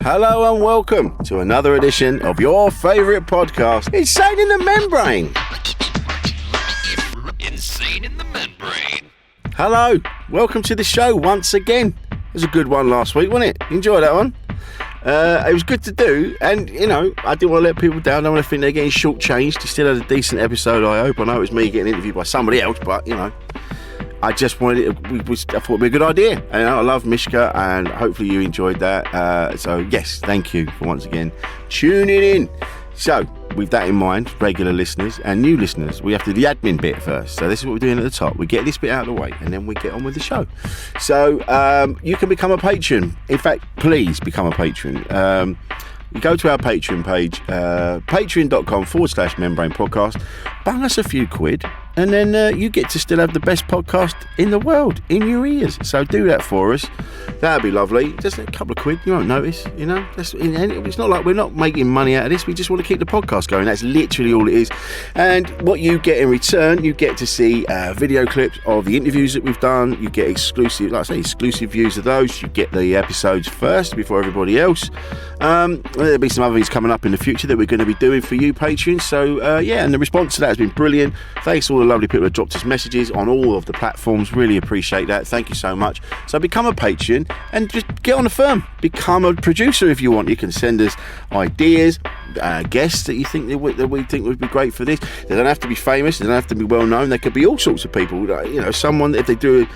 Hello and welcome to another edition of your favourite podcast, Insane in the Membrane. Insane in the Membrane. Hello, welcome to the show once again. It was a good one last week, wasn't it? You enjoyed that one? It was good to do, and you know, I didn't want to let people down. I don't want to think they're getting shortchanged. You still had a decent episode, I hope. I know it was me getting interviewed by somebody else, but you know, I just wanted it. I thought it'd be a good idea, and I love Mishka, and hopefully you enjoyed that. So yes, thank you for once again tuning in. So with that in mind, regular listeners and new listeners, we have to do the admin bit first. So this is what we're doing at the top. We get this bit out of the way, and then we get on with the show. So you can become a patron. In fact, please become a patron. You go to our Patreon page, patreon.com/membrane podcast, bung us a few quid, and then you get to still have the best podcast in the world in your ears. So do that for us. That'd be lovely. Just a couple of quid, you won't notice, you know. It's not like we're not making money out of this. We just want to keep the podcast going. That's literally all it is. And what you get in return, you get to see video clips of the interviews that we've done. You get exclusive, like I say, exclusive views of those. You get the episodes first before everybody else. There'll be some other things coming up in the future that we're going to be doing for you patrons. So yeah, and the response to that has been brilliant. Thanks to all the lovely people who dropped us messages on all of the platforms. Really appreciate that. Thank you so much. So become a patron and just get on the firm. Become a producer if you want. You can send us ideas, guests that you think that we think would be great for this. They don't have to be famous. They don't have to be well known. They could be all sorts of people. You know, someone, if they do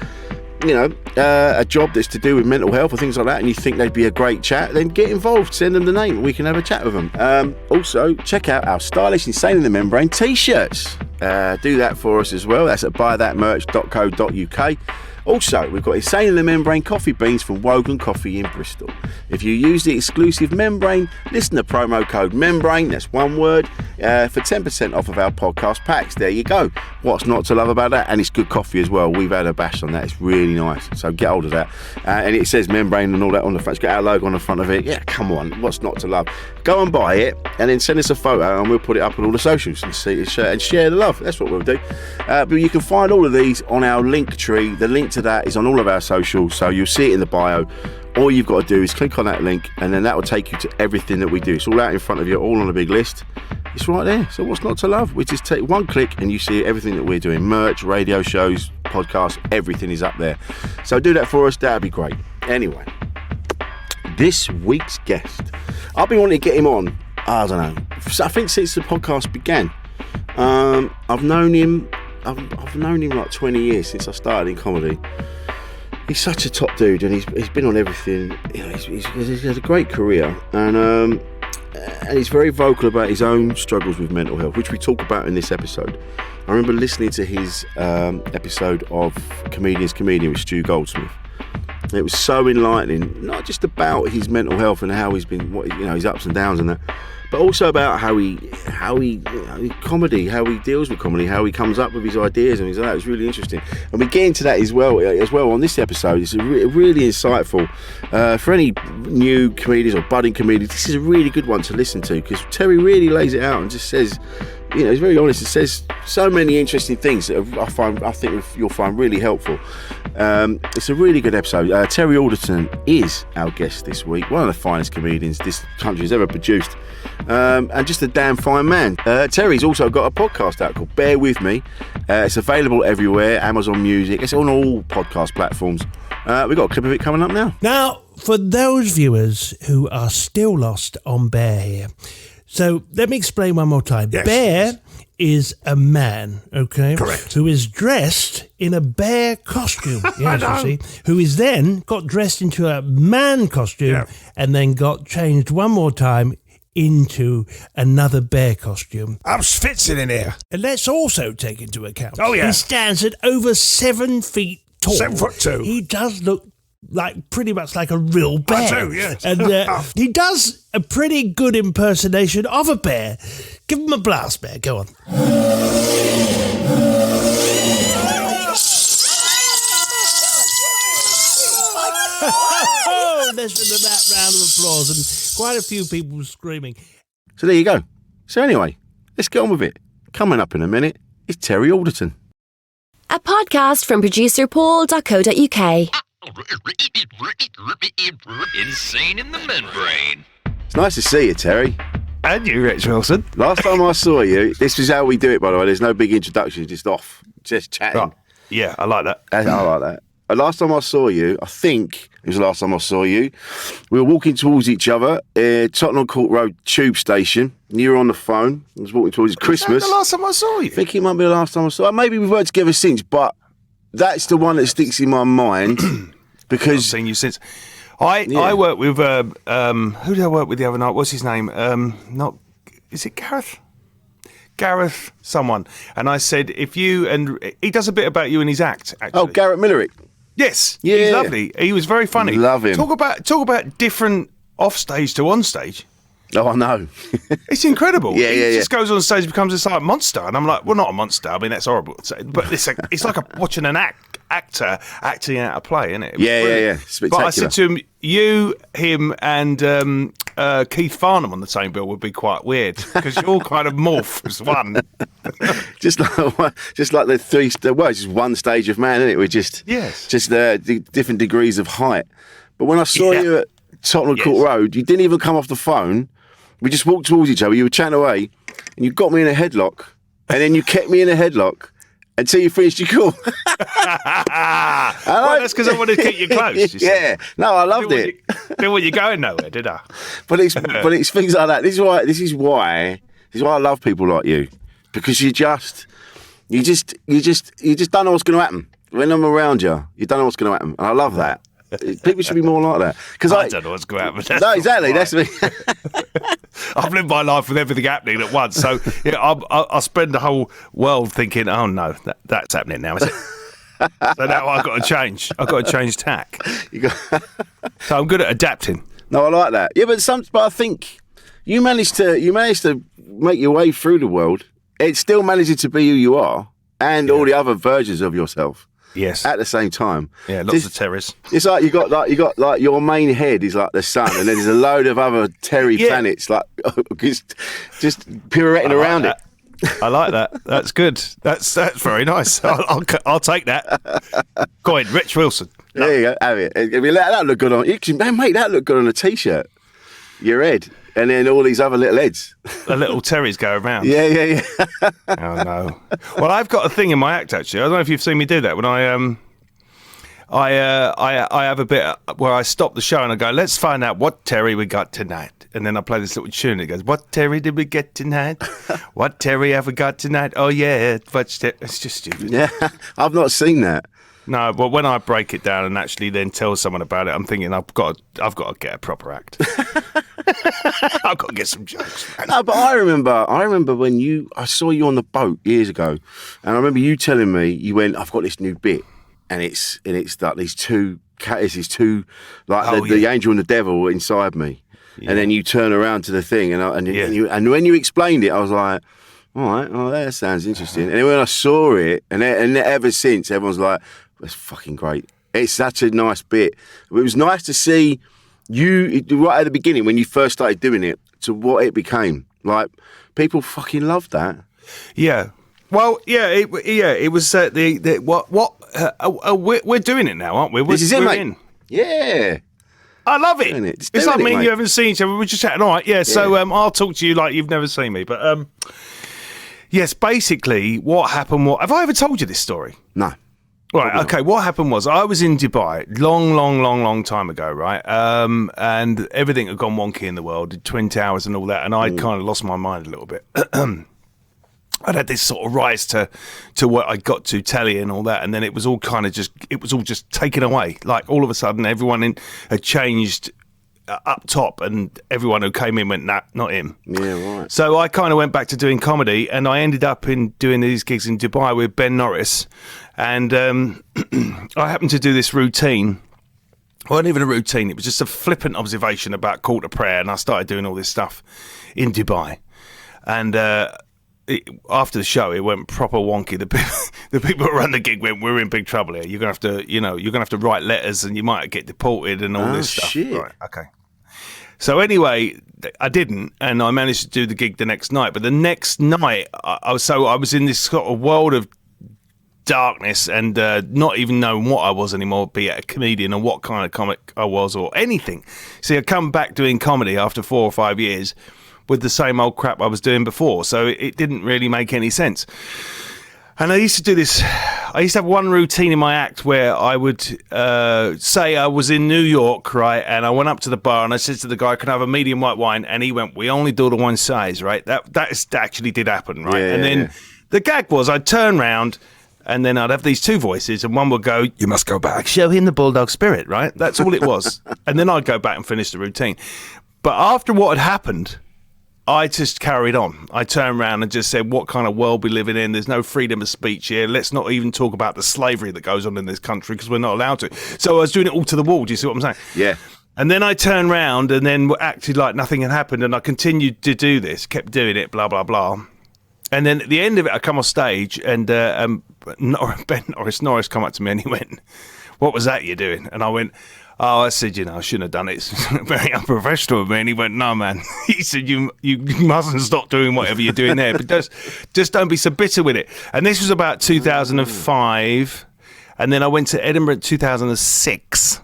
a job that's to do with mental health or things like that, and you think they'd be a great chat, then get involved. Send them the name and we can have a chat with them. Also, check out our stylish Insane in the Membrane t-shirts. Do that for us as well. That's at buythatmerch.co.uk. Also, we've got Insane in the Membrane coffee beans from Wogan Coffee in Bristol. If you use the exclusive Membrane, listen to promo code Membrane, that's one word, for 10% off of our podcast packs. There you go. What's not to love about that? And it's good coffee as well. We've had a bash on that. It's really nice. So get hold of that. And it says Membrane and all that on the front. It's got our logo on the front of it. Yeah, come on. What's not to love? Go and buy it and then send us a photo and we'll put it up on all the socials and share the love. That's what we'll do. But you can find all of these on our link tree. The link to that is on all of our socials, so you'll see it in the bio. All you've got to do is click on that link and then that will take you to everything that we do. It's all out in front of you, all on a big list. It's right there. So what's not to love? We just take one click and you see everything that we're doing. Merch, radio shows, podcasts, everything is up there. So do that for us. That'd be great. Anyway, this week's guest, I've been wanting to get him on, I don't know, I think since the podcast began. I've known him like 20 years since I started in comedy. He's such a top dude, and he's been on everything. You know, he's had a great career, and he's very vocal about his own struggles with mental health, which we talk about in this episode. I remember listening to his episode of Comedian's Comedian with Stu Goldsmith. It was so enlightening, not just about his mental health and how he's been, his ups and downs and that, but also about how he comedy, how he deals with comedy, how he comes up with his ideas and things like that. It was really interesting, and we get into that as well on this episode. It's really insightful for any new comedians or budding comedians. This is a really good one to listen to because Terry really lays it out and just says, he's very honest. It says so many interesting things that I think you'll find really helpful. It's a really good episode. Terry Alderton is our guest this week, one of the finest comedians this country has ever produced, and just a damn fine man. Terry's also got a podcast out called Bear With Me. It's available everywhere, Amazon Music. It's on all podcast platforms. We've got a clip of it coming up now. Now, for those viewers who are still lost on Bear here, so let me explain one more time. Yes. Bear is a man, okay? Correct. Who is dressed in a bear costume. Yes, you see. Who is then got dressed into a man costume and then got changed one more time into another bear costume. I'm schwitzing in here. And let's also take into account. Oh, yeah. He stands at over 7 feet tall. 7'2". He does look like pretty much like a real bear. I do, yes. And he does a pretty good impersonation of a bear. Give him a blast, Bear. Go on. Oh, listen to that round of applause and quite a few people screaming. So there you go. So anyway, let's get on with it. Coming up in a minute is Terry Alderton. A podcast from producer Paul.co.uk. Insane in the membrane. It's nice to see you, Terry. And you, Rich Wilson. Last time I saw you, this is how we do it, by the way. There's no big introduction, just chatting. Right. Yeah, I like that. I like that. Last time I saw you, I think it was the last time I saw you, we were walking towards each other at Tottenham Court Road tube station. You were on the phone. I was walking towards Christmas. Was that the last time I saw you? I think it might be the last time I saw you. Maybe we've worked together since, but that's the one that sticks in my mind because... I've seen you since. I work with... who did I work with the other night? What's his name? Is it Gareth? Gareth someone. And I said, if you... And he does a bit about you in his act, actually. Oh, Garrett Millerick. Yes. Yeah. He's lovely. He was very funny. Love him. Talk about different off stage to on stage. Oh, I know. It's incredible. Yeah. He just goes on stage and becomes this like monster. And I'm like, well, not a monster. I mean, that's horrible to say. But it's like watching an actor acting out a play, isn't it? Yeah. Spectacular. But I said to him, you, him, and Keith Farnham on the same bill would be quite weird because you all kind of morph as one. just like the three. Well, it's just one stage of man, isn't it? We're just the different degrees of height. But when I saw you at Tottenham Court Road, you didn't even come off the phone. We just walked towards each other. You were chatting away, and you got me in a headlock, and then you kept me in a headlock until you finished your call. Well, that's because I wanted to keep you close. Yeah, no, I loved it. Didn't want you going nowhere, did I? But it's things like that. This is why I love people like you, because you just don't know what's going to happen when I'm around you. You don't know what's going to happen, and I love that. People should be more like that. Because I don't know what's going to happen. No, exactly. That's me. I've lived my life with everything happening at once, so I spend the whole world thinking, "Oh no, that's happening now." Is it? So now I've got to change. I've got to change tack. So I'm good at adapting. No, I like that. Yeah, but I think you managed to make your way through the world. It still manages to be who you are, and all the other versions of yourself. Yes. At the same time. Yeah, lots of Terrys. It's like you got your main head is like the sun, and then there's a load of other Terry planets like just pirouetting around it. I like that. That's good. That's very nice. I'll take that. Go ahead, Rich Wilson. No. There you go. Have it. I mean, that look good on. You can make that look good on a t-shirt. Your head. And then all these other little heads. The little Terrys go around. Yeah. Oh no. Well, I've got a thing in my act actually. I don't know if you've seen me do that. When I have a bit where I stop the show and I go, let's find out what Terry we got tonight. And then I play this little tune. It goes, what Terry did we get tonight? What Terry have we got tonight? Oh yeah, it's just stupid. Yeah, I've not seen that. No, but when I break it down and actually then tell someone about it, I'm thinking I've got to get a proper act. I've got to get some jokes. Man. No, but I remember when I saw you on the boat years ago, and I remember you telling me you went, I've got this new bit, and it's like these two like the angel and the devil inside me, and then you turn around to the thing, and when you explained it, I was like, all right, oh, that sounds interesting. And then when I saw it, and ever since, everyone's like, that's fucking great. It's such a nice bit. It was nice to see you right at the beginning when you first started doing it to what it became. Like, people fucking loved that. Yeah. Well, it was we're doing it now, aren't we? This is it, mate. Yeah. I love it. It's like me and you haven't seen each other. We're just chatting. All right, yeah. So I'll talk to you like you've never seen me. But yes, basically, what happened? Have I ever told you this story? No. Right. Okay. What happened was I was in Dubai long time ago, right? And everything had gone wonky in the world, the Twin Towers and all that, and I'd kind of lost my mind a little bit. I'd had this sort of rise to what I got to telly and all that, and then it was all just taken away. Like all of a sudden, everyone had changed up top, and everyone who came in went, nah, not him. Yeah, right. So I kind of went back to doing comedy, and I ended up in doing these gigs in Dubai with Ben Norris, and I happened to do this routine. It wasn't even a routine, it was just a flippant observation about call to prayer, and I started doing all this stuff in Dubai. And after the show, it went proper wonky. The people who run the gig went, "We're in big trouble here. You're gonna have to write letters, and you might get deported and all this stuff." Shit. Right? Okay. So anyway, I didn't, and I managed to do the gig the next night. But the next night, I was in this sort of world of darkness and not even knowing what I was anymore, be it a comedian or what kind of comic I was or anything. See, I come back doing comedy after 4 or 5 years with the same old crap I was doing before, so it didn't really make any sense. And I used to do this. I used to have one routine in my act where I would say I was in New York, right? And I went up to the bar and I said to the guy, "Can I have a medium white wine?" And he went, "We only do the one size," right? That actually did happen, right? And then the gag was I'd turn round and then I'd have these two voices, and one would go, "You must go back, show him the bulldog spirit," right? That's all it was. And then I'd go back and finish the routine. But after what had happened, I just carried on. I turned around and just said, what kind of world we living in? There's no freedom of speech here. Let's not even talk about the slavery that goes on in this country because we're not allowed to. So I was doing it all to the wall. Do you see what I'm saying? Yeah. And then I turned around and then acted like nothing had happened, and I continued to do this, kept doing it, blah, blah, blah. And then at the end of it, I come off stage and Ben Norris come up to me and he went, "What was that you're doing?" And I went, "Oh," I said, "I shouldn't have done it. It's very unprofessional of me." And he went, "No, man." He said, you mustn't stop doing whatever you're doing there, but just don't be so bitter with it." And this was about 2005. And then I went to Edinburgh in 2006.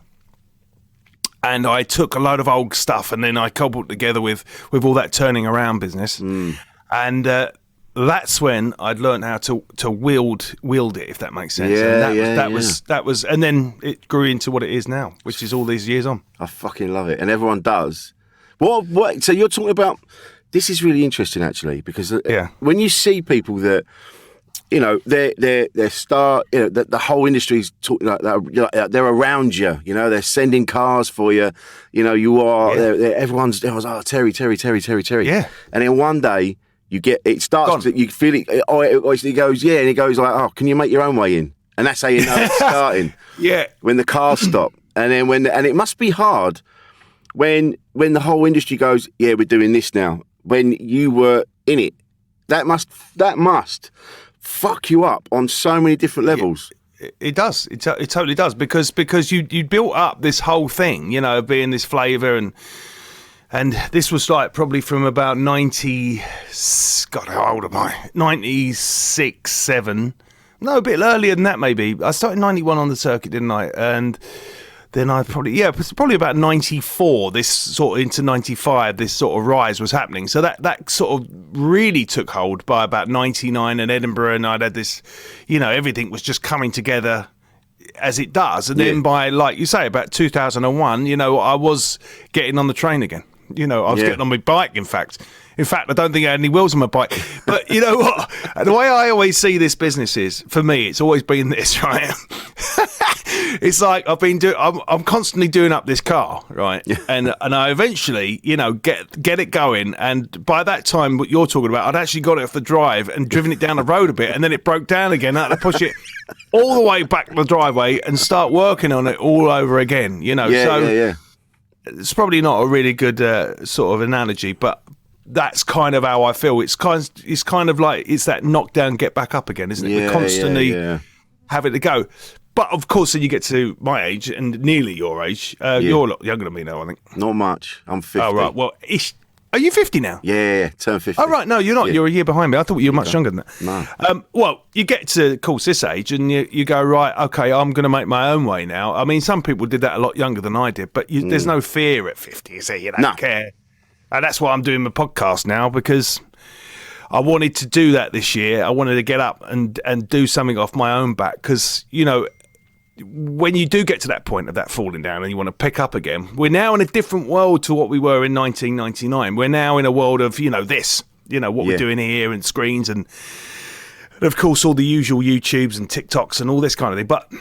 And I took a load of old stuff and then I cobbled together with all that turning around business. And that's when I'd learned how to wield it, if that makes sense. Yeah, and that was, and then it grew into what it is now, which is all these years on. I fucking love it, and everyone does. What? So you're talking about? This is really interesting, actually, because when you see people that, they're star, the whole industry's talking like that. They're around you, they're sending cars for you. You are. Everyone's. Oh, Terry. Yeah. And then one day. You get it starts. You feel it. He goes, and he goes like, "Oh, can you make your own way in?" And that's how you know it's starting. Yeah. When the cars stop, and then and it must be hard when the whole industry goes, "Yeah, we're doing this now." When you were in it, that must fuck you up on so many different levels. It does. It totally does because you built up this whole thing, being this flavour and this was like probably from about 90, God, how old am I? 96, 7. No, a bit earlier than that maybe. I started 91 on the circuit, didn't I? And then it was probably about 94, this sort of into 95, this sort of rise was happening. So that sort of really took hold by about 99 in Edinburgh, and I'd had this, everything was just coming together as it does. And then by, like you say, about 2001, I was getting on the train again. I was getting on my bike, in fact. I don't think I had any wheels on my bike. But you know what? The way I always see this business is, for me, it's always been this, right? It's like I'm constantly doing up this car, right? Yeah. And I eventually, get it going. And by that time, what you're talking about, I'd actually got it off the drive and driven it down the road a bit, and then it broke down again. I had to push it all the way back to the driveway and start working on it all over again. It's probably not a really good sort of analogy, but that's kind of how I feel. It's kind of like it's that knockdown, get back up again, isn't it? We're constantly having to go. But of course, when you get to my age and nearly your age, you're a lot younger than me now, I think. Not much. I'm 50. Oh, right. Well, are you 50 now? Yeah, turn 50. Oh, right. No, you're not. Yeah. You're a year behind me. I thought you were much younger than that. No. Well, you get to, of course, this age and you go, right, okay, I'm going to make my own way now. I mean, some people did that a lot younger than I did, but there's no fear at 50, is there? You don't care. And that's why I'm doing my podcast now, because I wanted to do that this year. I wanted to get up and do something off my own back because, when you do get to that point of that falling down and you want to pick up again, we're now in a different world to what we were in 1999. We're now in a world of, this, what we're doing here and screens and of course, all the usual YouTubes and TikToks and all this kind of thing. But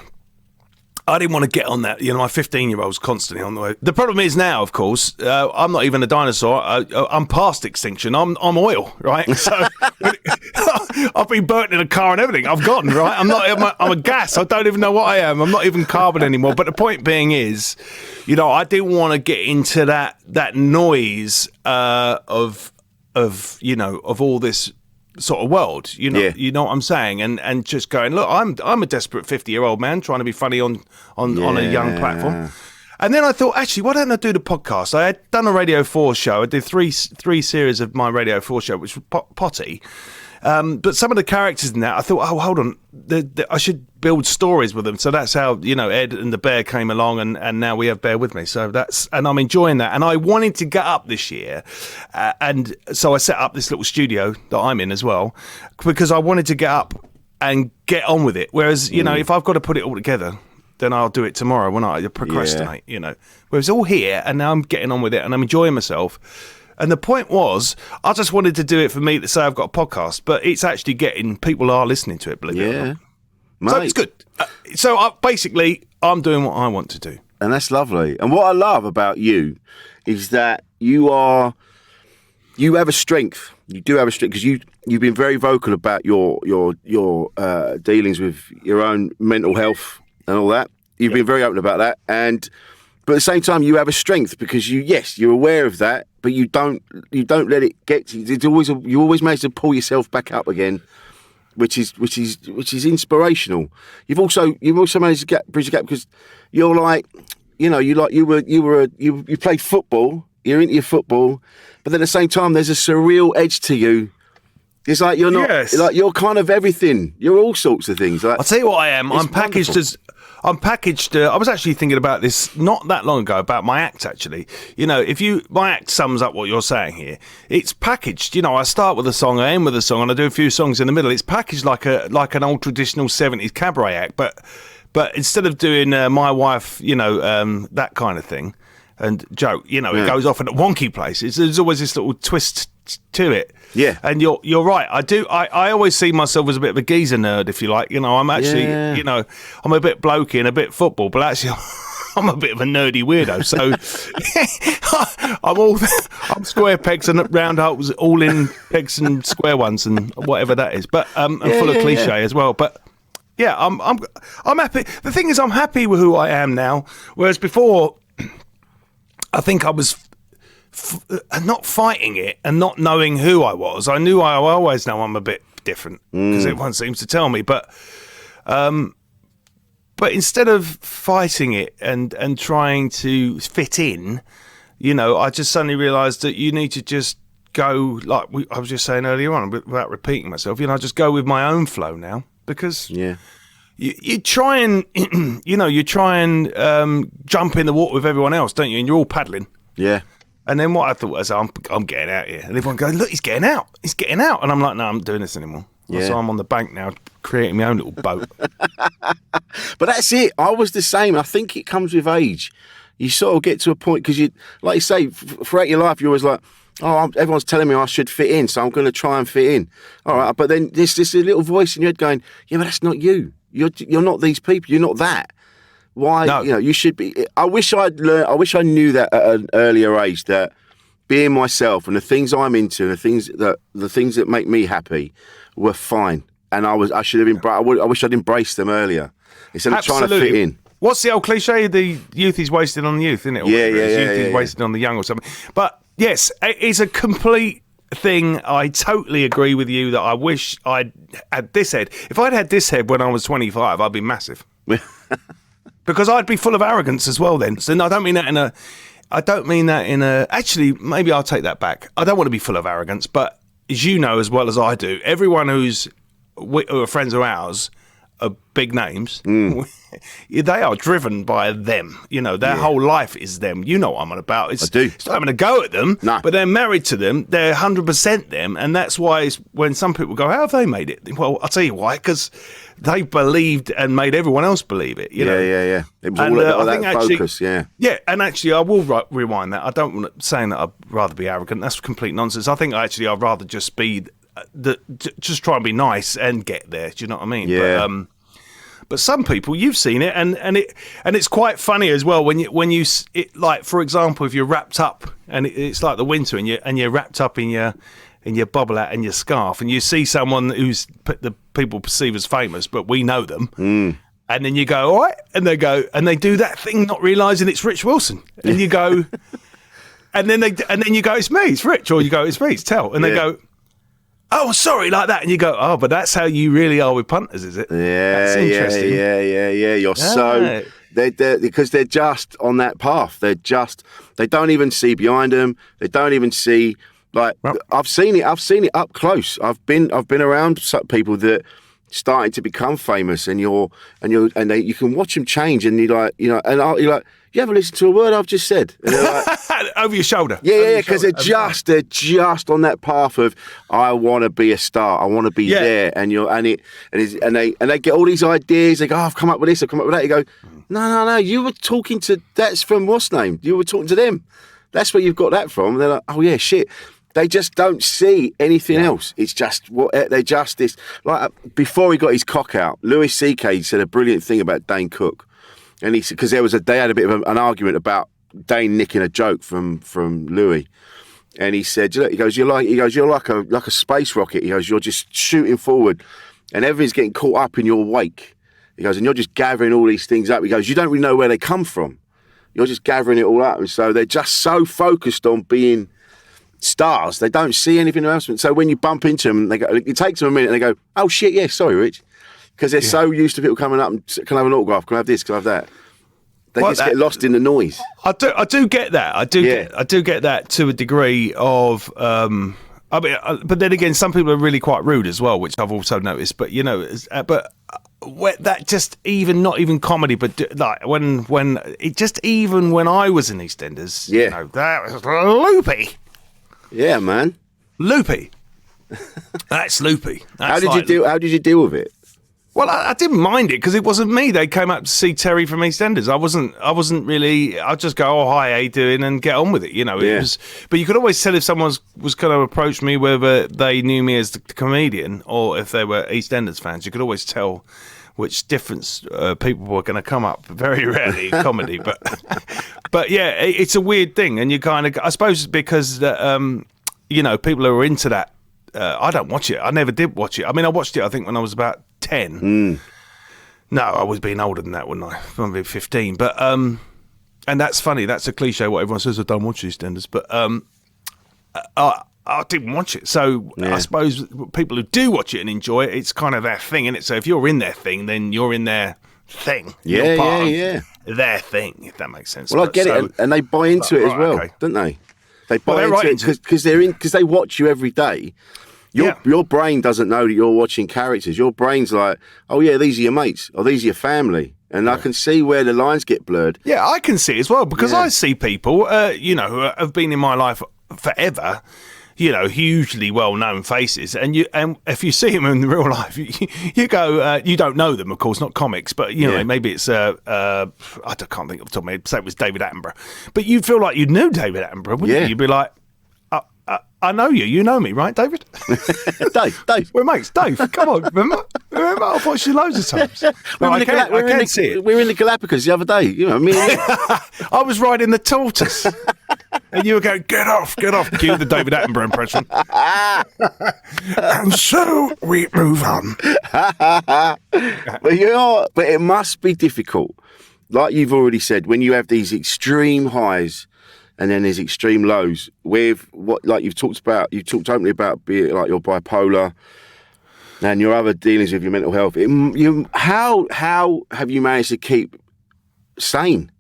I didn't want to get on that. My 15-year-old's constantly on the way. The problem is now, of course, I'm not even a dinosaur. I'm past extinction. I'm oil, right? So I've been burnt in a car and everything. I've gone, right? I'm a gas. I don't even know what I am. I'm not even carbon anymore. But the point being is, I didn't want to get into that noise of all this sort of world, you know what I'm saying, and just going, look, I'm a desperate 50-year-old man trying to be funny on a young platform. And then I thought, actually, why don't I do the podcast? I had done a Radio 4 show. I did three series of my Radio 4 show, which was Potty, But some of the characters in that, I thought, oh, hold on, I should build stories with them. So that's how, Ed and the bear came along, and now we have Bear with me. So and I'm enjoying that. And I wanted to get up this year, and so I set up this little studio that I'm in as well, because I wanted to get up and get on with it. Whereas, if I've got to put it all together, then I'll do it tomorrow when I procrastinate, Whereas all here, and now I'm getting on with it, and I'm enjoying myself. And the point was, I just wanted to do it for me to say I've got a podcast, but it's actually people are listening to it, believe it or not. Mate. So it's good. Basically, I'm doing what I want to do. And that's lovely. And what I love about you is that you have a strength. You do have a strength, because you've been very vocal about your dealings with your own mental health and all that. You've been very open about that. But at the same time, you have a strength, because you're aware of that, but you don't let it get to you. You always manage to pull yourself back up again, which is inspirational. You've also managed to bridge the gap, because you're like, you played football, you're into your football, but then at the same time, there's a surreal edge to you. It's like you're not, like you're kind of everything. You're all sorts of things. Like, I'll tell you what I am. I'm packaged wonderful. I was actually thinking about this not that long ago, about my act, actually. My act sums up what you're saying here. It's packaged. I start with a song, I end with a song, and I do a few songs in the middle. It's packaged like an old traditional 70s cabaret act, but instead of doing My Wife, that kind of thing, and joke, it goes off in a wonky place. There's always this little twist to it. Yeah. And you're right. I always see myself as a bit of a geezer nerd, if you like. I'm actually, I'm a bit blokey and a bit football, but actually I'm a bit of a nerdy weirdo. So I'm square pegs and round holes, all in pegs and square ones and whatever that is. But I'm full of cliche as well. But yeah, I'm happy. The thing is, I'm happy with who I am now. Whereas before, I think I was not fighting it and not knowing who I was. I always know I'm a bit different, because everyone seems to tell me. But instead of fighting it and trying to fit in, I just suddenly realised that you need to just go, like I was just saying earlier on, without repeating myself. Just go with my own flow now, because you try and jump in the water with everyone else, don't you? And you're all paddling. Yeah. And then what I thought was, I'm getting out here. And everyone goes, look, he's getting out. He's getting out. And I'm like, no, I'm not doing this anymore. Yeah. So I'm on the bank now, creating my own little boat. But that's it. I was the same. I think it comes with age. You sort of get to a point, because like you say, throughout your life, you're always like, everyone's telling me I should fit in, so I'm going to try and fit in. All right. But then there's this little voice in your head going, yeah, but that's not you. You're not these people. You're not that. Why? No. You should be. I wish I knew that at an earlier age, that being myself and the things I'm into, and the things that make me happy, were fine. And I should have I wish I'd embraced them earlier, instead of trying to fit in. What's the old cliche? The youth is wasted on the youth, isn't it? Yeah. Youth is wasted on the young, or something. But yes, it's a complete thing. I totally agree with you that I wish I'd had this head. If I'd had this head when I was 25, I'd be massive. Because I'd be full of arrogance as well then. So I don't mean that in a... Actually, maybe I'll take that back. I don't want to be full of arrogance, but as you know as well as I do, everyone who are friends of ours are big names. They are driven by them. Their whole life is them. You know what I'm on about. I do. It's not having a go at them, but they're married to them. They're 100% them. And that's why when some people go, how have they made it? Well, I'll tell you why, because they believed and made everyone else believe it. Yeah. It was all about that focus, Yeah, and actually, I will rewind that. I don't want to saying that I'd rather be arrogant. That's complete nonsense. I think actually I'd rather just be... just try and be nice and get there. Do you know what I mean? Yeah. But some people, you've seen it, and it's quite funny as well when you like, for example, if you're wrapped up and it's like the winter and you're wrapped up in your bubble hat and your scarf, and you see someone who's the people perceive as famous, but we know them, and then you go, all right, and they do that thing, not realising it's Rich Wilson, and you go, and then you go, it's me, it's Rich, or you go, it's me, it's Tell, and they go, oh, sorry, like that. And you go, oh, but that's how you really are with punters, is it? Yeah, that's interesting. Yeah. You're so... Because they're just on that path. They don't even see behind them. They don't even see Like I've seen it up close. I've been around people that starting to become famous, and you can watch them change, and you're like, you haven't listened to a word I've just said. And they're like, over your shoulder. Yeah, because they're just on that path of I want to be a star, I want to be there, and they get all these ideas. They go, I've come up with this, I've come up with that. You go, no, you were talking to that's from what's name? You were talking to them. That's where you've got that from. And they're like, oh yeah, shit. They just don't see anything else. It's just they're just this. Like before he got his cock out, Louis C.K. said a brilliant thing about Dane Cook, and he said because they had a bit of an argument about Dane nicking a joke from Louis, and he said, he goes, you're like a space rocket. He goes, you're just shooting forward, and everything's getting caught up in your wake. He goes, and you're just gathering all these things up. He goes, you don't really know where they come from. You're just gathering it all up, and so they're just so focused on being stars, they don't see anything else. So when you bump into them, it takes them a minute, and they go, "Oh shit, yeah, sorry, Rich," because they're so used to people coming up and can I have an autograph, can I have this, can I have that. They just get lost in the noise. I do get that. I do get that to a degree of. But then again, some people are really quite rude as well, which I've also noticed. But that just not even comedy, but like when I was in EastEnders, that was loopy. Yeah, man. Loopy. That's loopy. How did you deal with it? Well, I didn't mind it because it wasn't me. They came up to see Terry from EastEnders. I wasn't really. I'd just go, "Oh, hi, how you doing?" and get on with it. It was. But you could always tell if someone was going to approach me, whether they knew me as the comedian or if they were EastEnders fans. You could always tell which difference people were going to come up. Very rarely comedy, but yeah, it's a weird thing, and you kind of, I suppose, because people who are into that. I don't watch it. I never did watch it. I mean, I watched it, I think, when I was about 10. No, I was being older than that, wouldn't I? I was 15. But and that's funny. That's a cliche. What everyone says, I don't watch EastEnders, but I didn't watch it. So I suppose people who do watch it and enjoy it, it's kind of their thing, isn't it? So if you're in their thing, then you're in their thing. You're part of their thing, if that makes sense. Well, I get it, and they buy into it as well, don't they? They buy into it because they watch you every day. Your brain doesn't know that you're watching characters. Your brain's like, oh yeah, these are your mates, or these are your family. And I can see where the lines get blurred. Yeah, I can see as well, because I see people, who have been in my life forever, hugely well-known faces, and if you see them in real life, you go, you don't know them, of course, not comics, but maybe it's I can't think of the top of my head. Say it was David Attenborough, but you feel like you knew David Attenborough, wouldn't you? You'd be like, I know you. You know me, right, David? Dave. We're mates. Dave, come on. Remember? I've watched you loads of times. I can see it. We were in the Galapagos the other day. Me and you. I was riding the tortoise. And you were going, get off. Cue the David Attenborough impression. And so we move on. But it must be difficult. Like you've already said, when you have these extreme highs and then there's extreme lows with what, like you've talked openly about being like your bipolar and your other dealings with your mental health. How have you managed to keep sane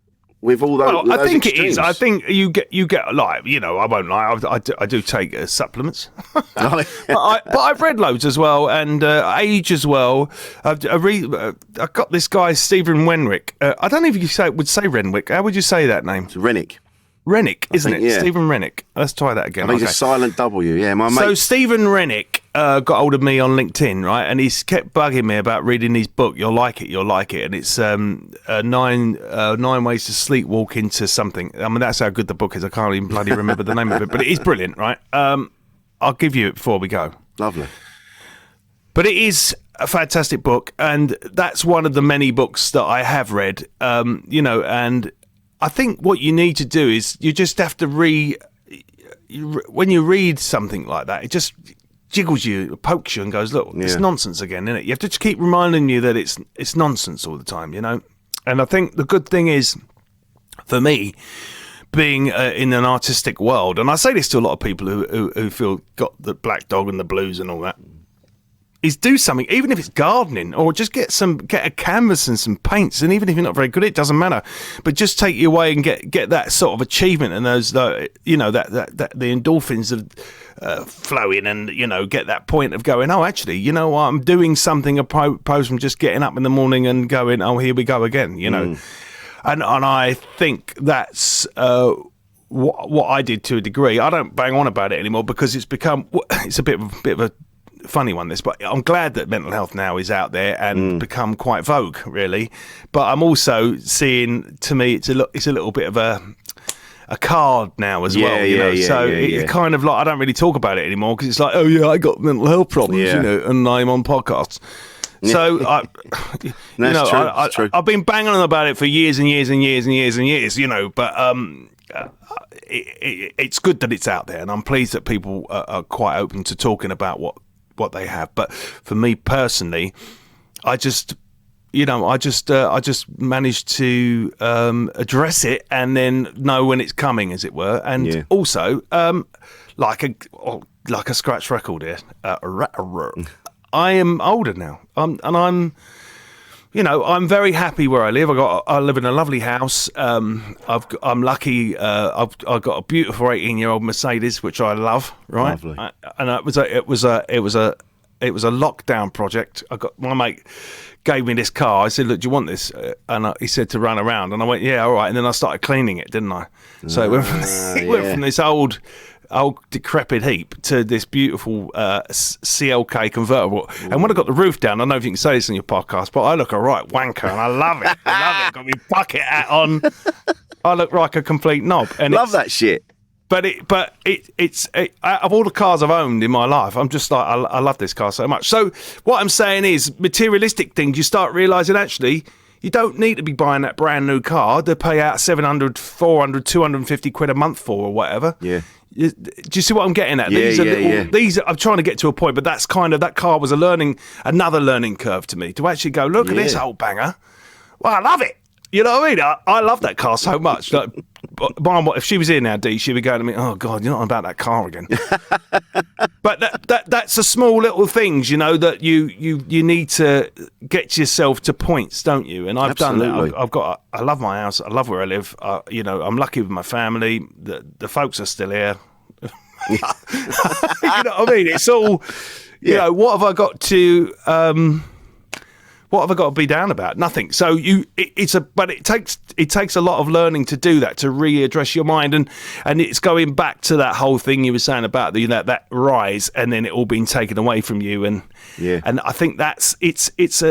with all those? Well, I think extremes? it is. I think you get like, I won't lie. I do take supplements, but I've read loads as well, and age as well. I got this guy Stephen Renwick. I don't know if you would say Renwick. How would you say that name? It's Rennick. Rennick, isn't it? Yeah. Stephen Rennick. Let's try that again. I think it's a silent W. Yeah, my mate. So Stephen Rennick got hold of me on LinkedIn, right? And he's kept bugging me about reading his book. You'll like it. And it's 9 ways to sleepwalk into something. I mean, that's how good the book is. I can't even bloody remember the name of it, but it is brilliant, right? I'll give you it before we go. Lovely. But it is a fantastic book, and that's one of the many books that I have read. And I think what you need to do is you just have to when you read something like that, it just jiggles you, pokes you and goes, look, it's nonsense again, isn't it? You have to just keep reminding you that it's nonsense all the time, And I think the good thing is, for me, being in an artistic world, and I say this to a lot of people who feel got the black dog and the blues and all that, do something, even if it's gardening, or just get a canvas and some paints, and even if you're not very good, it doesn't matter. But just take you away and get that sort of achievement and those, that the endorphins of flowing, and get that point of going, oh, actually, I'm doing something opposed from just getting up in the morning and going, oh, here we go again, and I think that's what I did to a degree. I don't bang on about it anymore because it's a bit of a funny one, this, but I'm glad that mental health now is out there and become quite vogue, really. But I'm also seeing, to me, it's a little bit of a card now as well, it's kind of like I don't really talk about it anymore because it's like, oh yeah, I got mental health problems, and I'm on podcasts. So I've been banging on about it for years and years and years and years and years, but it's good that it's out there, and I'm pleased that people are quite open to talking about what they have. But for me personally, I just managed to address it and then know when it's coming, as it were, and also like a scratch record here. I am older now, and I'm very happy where I live. I live in a lovely house. I'm lucky. I've got a beautiful 18-year-old Mercedes, which I love. Right, lovely. And it was a lockdown project. My mate gave me this car. I said, "Look, do you want this?" And he said to run around, and I went, "Yeah, all right." And then I started cleaning it, didn't I? So it went from this old decrepit heap to this beautiful CLK convertible. And when I got the roof down, I don't know if you can say this on your podcast, but I look a right wanker, and I love it. Got my bucket hat on. I look like a complete knob. And love that shit. But it's of all the cars I've owned in my life, I'm just like, I love this car so much. So what I'm saying is, materialistic things, you start realising actually you don't need to be buying that brand new car to pay out 700, 400, 250 quid a month for, or whatever. Yeah. Do you see what I'm getting at? Yeah, These I'm trying to get to a point, but that's kind of, that car was another learning curve to me, to actually go, look at this old banger. Well, I love it. You know what I mean? I love that car so much. Like, Mom, if she was here now, Dee, she'd be going to me, oh God, you're not on about that car again. But that's a small little things, that you need to get yourself to points, don't you? And I've done that. I love my house. I love where I live. I'm lucky with my family. The folks are still here. You know what I mean? It's all, what have I got to... what have I got to be down about? Nothing. So but it takes a lot of learning to do that, to readdress your mind, and it's going back to that whole thing you were saying about that rise, and then it all being taken away from you, and I think it's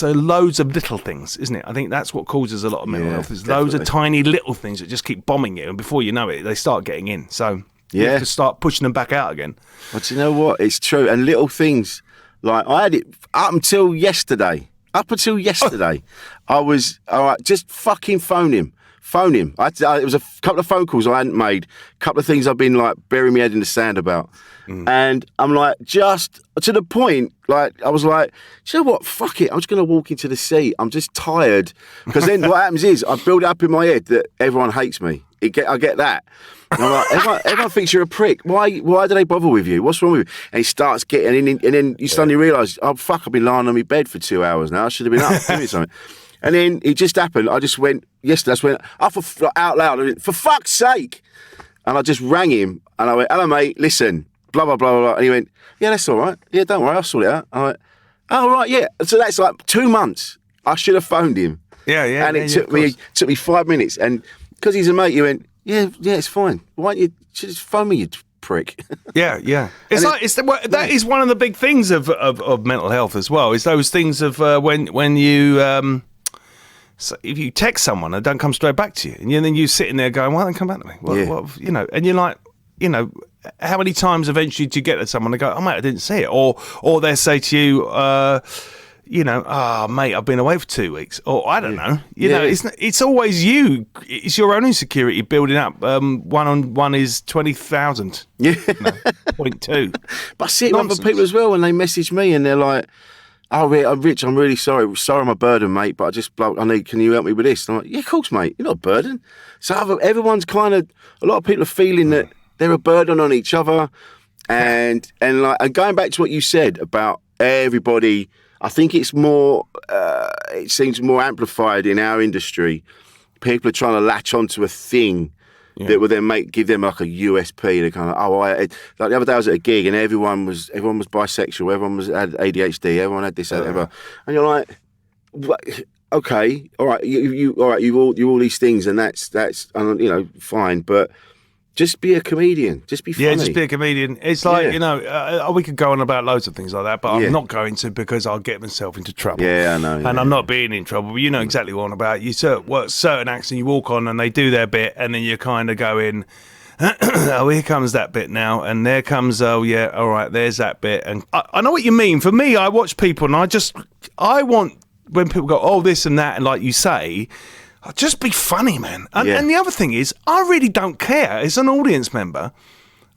a loads of little things, isn't it? I think that's what causes a lot of mental health. There's loads of tiny little things that just keep bombing you, and before you know it, they start getting in. So you have to start pushing them back out again. But you know what? It's true, and little things. Like, I had it up until yesterday. I was, all right, just fucking phone him. It was a couple of phone calls I hadn't made, a couple of things I've been, like, burying my head in the sand about. And I'm like, just to the point, like, I was like, do you know what? Fuck it. I'm just going to walk into the sea. I'm just tired. Because then what happens is I build up in my head that everyone hates me. I get that. And I'm like, everyone thinks you're a prick. Why do they bother with you? What's wrong with you? And he starts getting in, and then you suddenly realise, oh, fuck, I've been lying on my bed for 2 hours now. I should have been up doing something. And then it just happened. I just went, out loud, I went, for fuck's sake. And I just rang him, and I went, hello, mate, listen, blah, blah, blah, blah. And he went, yeah, that's all right. Yeah, don't worry, I'll sort it out. I went, oh, right, yeah. So that's like 2 months. I should have phoned him. Yeah. And it took me 5 minutes. And because he's a mate, he went, yeah, it's fine. Why don't you just phone me, you prick? Yeah. That is one of the big things of mental health as well. Is those things of when you so if you text someone and they don't come straight back to you, and then you sitting there going, "Why don't they come back to me?" What, and you're like, how many times eventually do you get to someone and go, "Oh mate, I didn't see it," or they say to you, mate, I've been away for 2 weeks, or I don't know. It's always you. It's your own insecurity building up. 1 on 1 is 20,000. Yeah, 0.2. But I see it with other people as well when they message me and they're like, "Oh, Rich, I'm really sorry. Sorry, I'm a burden, mate. But can you help me with this?" And I'm like, "Yeah, of course, mate. You're not a burden." So everyone's a lot of people are feeling that they're a burden on each other, and going back to what you said about everybody. I think it's more. It seems more amplified in our industry. People are trying to latch onto a thing that will then give them like a USP. They're kind of like the other day I was at a gig and everyone was bisexual, everyone had ADHD, everyone had this, whatever, and you're like, what? Okay, all right, you all these things, and that's fine, but. Just be a comedian. Just be funny. Yeah, just be a comedian. It's like, we could go on about loads of things like that, but I'm not going to because I'll get myself into trouble. Yeah, I know. And I'm not being in trouble. But you know exactly what I'm about. You work certain acts and you walk on and they do their bit and then you're kind of going, oh, here comes that bit now. And there comes, oh, yeah, all right, there's that bit. And I know what you mean. For me, I watch people and I want when people go, oh, this and that, and like you say, just be funny, man. And the other thing is, I really don't care. As an audience member,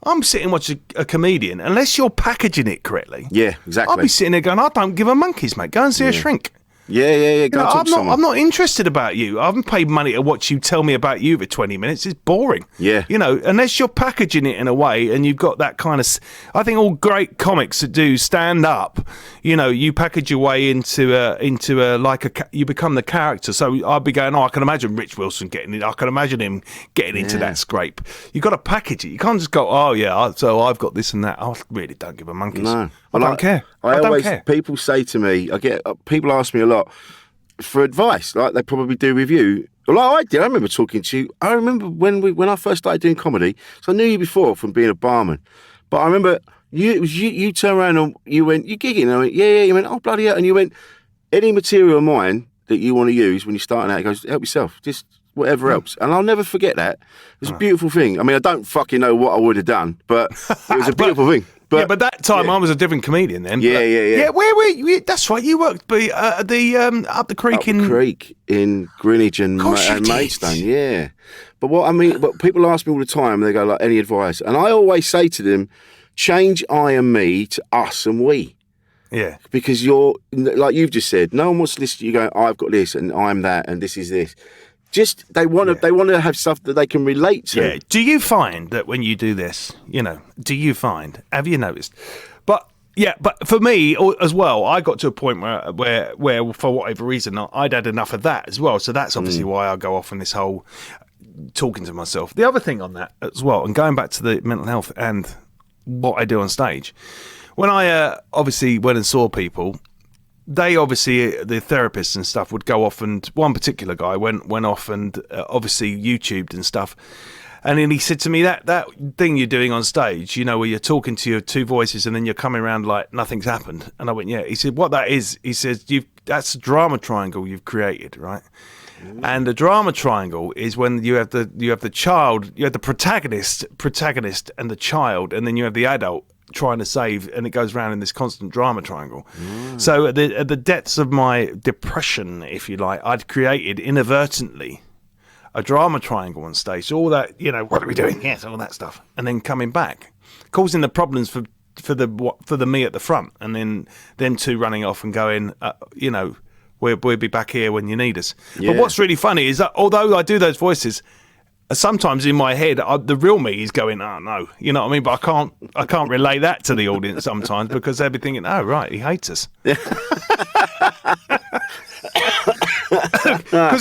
I'm sitting watching a comedian, unless you're packaging it correctly. Yeah, exactly. I'll be sitting there going, I don't give a monkeys, mate. Go and see a shrink. Yeah. Go talk to someone. I'm not interested about you. I haven't paid money to watch you tell me about you for 20 minutes. It's boring. Yeah. Unless you're packaging it in a way and you've got that kind of... I think all great comics that do stand up, you package your way into you become the character. So I'd be going, I can imagine Rich Wilson getting it. I can imagine him getting into that scrape. You've got to package it. You can't just go, oh, yeah, so I've got this and that. I really don't give a monkeys. No. I don't care. I don't care. People say to me, people ask me a lot for advice, like they probably do with you. Well, I did. I remember talking to you. I remember when I first started doing comedy. So I knew you before from being a barman, but I remember you turned around and you went, you gigging. And I went, yeah. You went, oh bloody hell, and you went, any material of mine that you want to use when you're starting out, it goes, help yourself, just whatever helps. And I'll never forget that. It was a beautiful thing. I mean, I don't fucking know what I would have done, but it was a beautiful thing. But that time I was a different comedian then. Yeah. Yeah, where were you? That's right, you worked up the creek in Greenwich and Maidstone, yeah. But people ask me all the time, they go like, any advice? And I always say to them, change I and me to us and we. Yeah. Because you're, like you've just said, no one wants to listen to you going, I've got this and I'm that and this is this. Just they want to have stuff that they can relate to. Yeah. Do you find that when you do this, have you noticed? But for me as well, I got to a point where for whatever reason I'd had enough of that as well. So that's obviously why I go off on this whole talking to myself. The other thing on that as well, and going back to the mental health and what I do on stage, when I obviously went and saw people. They obviously, the therapists and stuff, would go off, and one particular guy went off and obviously YouTubed and stuff. And then he said to me, that thing you're doing on stage, where you're talking to your two voices and then you're coming around like nothing's happened. And I went, yeah. He said, what that is, he says, that's a drama triangle you've created, right? And the drama triangle is when you have the child, you have the protagonist, and the child, and then you have the adult trying to save, and it goes around in this constant drama triangle. So at the depths of my depression, if you like, I'd created inadvertently a drama triangle on stage. So all that, what are we doing? Yes, all that stuff, and then coming back, causing the problems for the me at the front, and then them two running off and going, we'll be back here when you need us. Yeah. But what's really funny is that although I do those voices, sometimes in my head, the real me is going, oh no, you know what I mean? But I can't relay that to the audience sometimes because they'll be thinking, oh right, he hates us. Because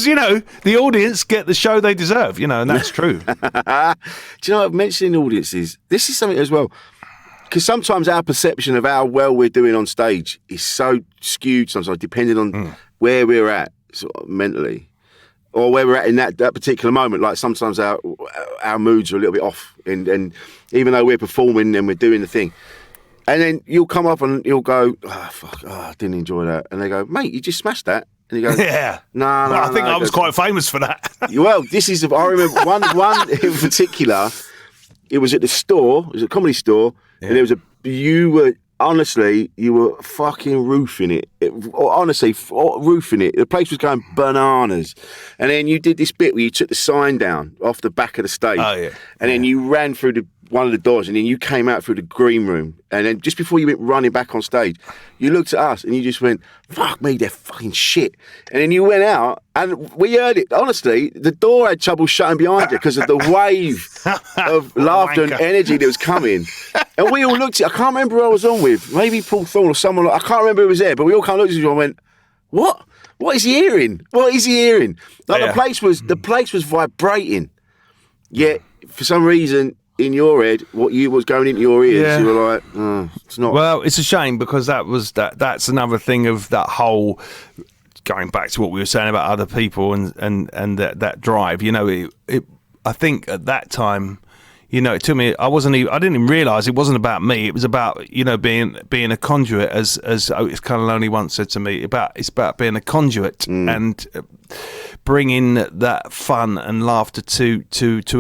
the audience get the show they deserve, and that's true. Do you know what? Mentioning audiences, this is something as well. Because sometimes our perception of how well we're doing on stage is so skewed sometimes, depending on where we're at sort of mentally. Or where we're at in that particular moment. Like sometimes our moods are a little bit off, and even though we're performing and we're doing the thing, and then you'll come up and you'll go, oh fuck, I didn't enjoy that, and they go, mate, you just smashed that, and you go, yeah, no. I think I was quite famous for that. Well, I remember one in particular. It was at the store, it was a comedy store, and there was you were fucking roofing it. Roofing it. The place was going bananas. And then you did this bit where you took the sign down off the back of the stage. Oh, yeah. And then you ran through one of the doors, and then you came out through the green room. And then just before you went running back on stage, you looked at us and you just went, fuck me, they're fucking shit. And then you went out and we heard it. Honestly, the door had trouble shutting behind you because of the wave of laughter and energy that was coming. And we all looked at. I can't remember who I was on with. Maybe Paul Thorne or someone. I can't remember who was there. But we all kind of looked at each other and went, "What? What is he hearing? What is he hearing?" Like the place was vibrating. Yet for some reason in your head, what you was going into your ears, you were like, "Oh, it's not." Well, it's a shame because that's another thing of that whole. Going back to what we were saying about other people and that drive, you know, I think at that time, you know, it took me. I didn't even realise it wasn't about me. It was about, you know, being a conduit, as Otis Cannelloni once said to me. It's about being a conduit and bringing that fun and laughter to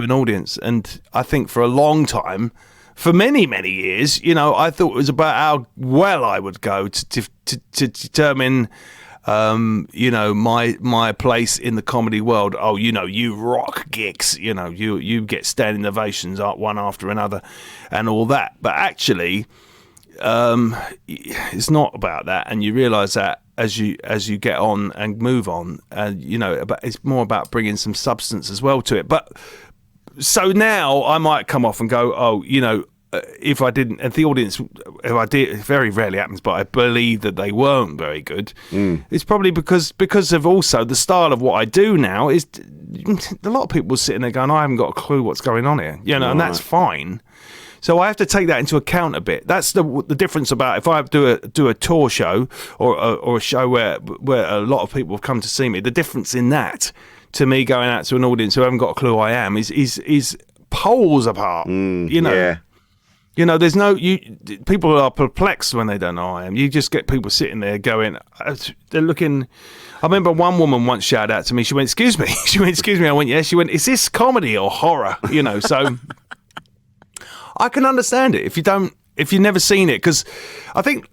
an audience. And I think for a long time, for many years, you know, I thought it was about how well I would go to determine. You know, my place in the comedy world. Oh, you know, you rock gigs. You know, you get standing ovations one after another, and all that. But actually, it's not about that. And you realise that as you get on and move on, and you know, it's more about bringing some substance as well to it. But so now I might come off and go, oh, you know. If I didn't, and the audience, if I did, it very rarely happens, but I believe that they weren't very good. It's probably because of also the style of what I do now is a lot of people sitting there going, I haven't got a clue what's going on here, you know, and that's fine. So I have to take that into account a bit. That's the difference about if I do a tour show or a show where a lot of people have come to see me. The difference in that to me going out to an audience who haven't got a clue who I am is poles apart. You know. Yeah. You know, people are perplexed when they don't know who I am. You just get people sitting there going, they're looking. I remember one woman once shouted out to me, she went, "Excuse me." She went, "Excuse me." I went, "Yeah." She went, "Is this comedy or horror?" You know, so I can understand it if you've never seen it, because I think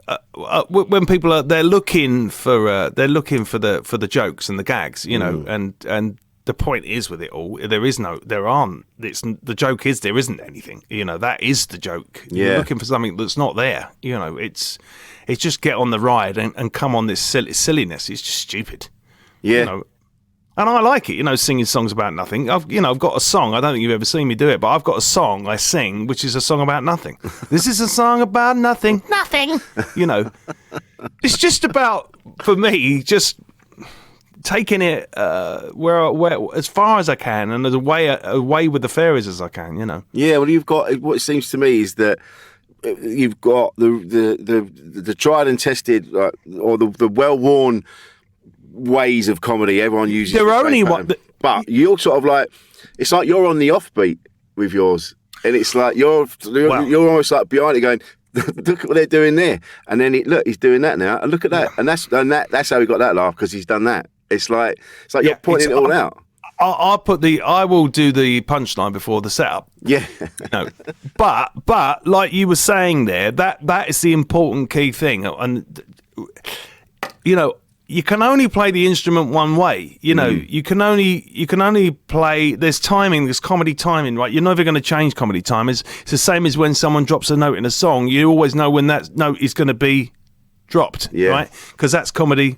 when people they're looking for the jokes and the gags, you know, and the point is with it all, the joke is there isn't anything, you know, that is the joke. You're looking for something that's not there, you know, it's just get on the ride and come on this silliness. It's just stupid, you know. And I like it, you know, singing songs about nothing. I've got a song. I don't think you've ever seen me do it, but I've got a song I sing, which is a song about nothing. This is a song about nothing. Nothing. You know, it's just about, for me, just taking it where as far as I can and as away with the fairies as I can, you know. Yeah, well, you've got, what it seems to me is that you've got the tried and tested, or the well-worn ways of comedy everyone uses. There are only one, but you're sort of like, it's like you're on the offbeat with yours, and it's like you're almost like behind it going, look at what they're doing there, and then look, he's doing that now, and look at that, and that's how we got that laugh, because he's done that. It's like you're pointing it all out. I will do the punchline before the setup. Yeah. No. But like you were saying there, that is the important key thing. And you know, you can only play the instrument one way. You know, you can only play, there's timing, there's comedy timing, right? You're never going to change comedy time. It's the same as when someone drops a note in a song. You always know when that note is going to be dropped, right? Because that's comedy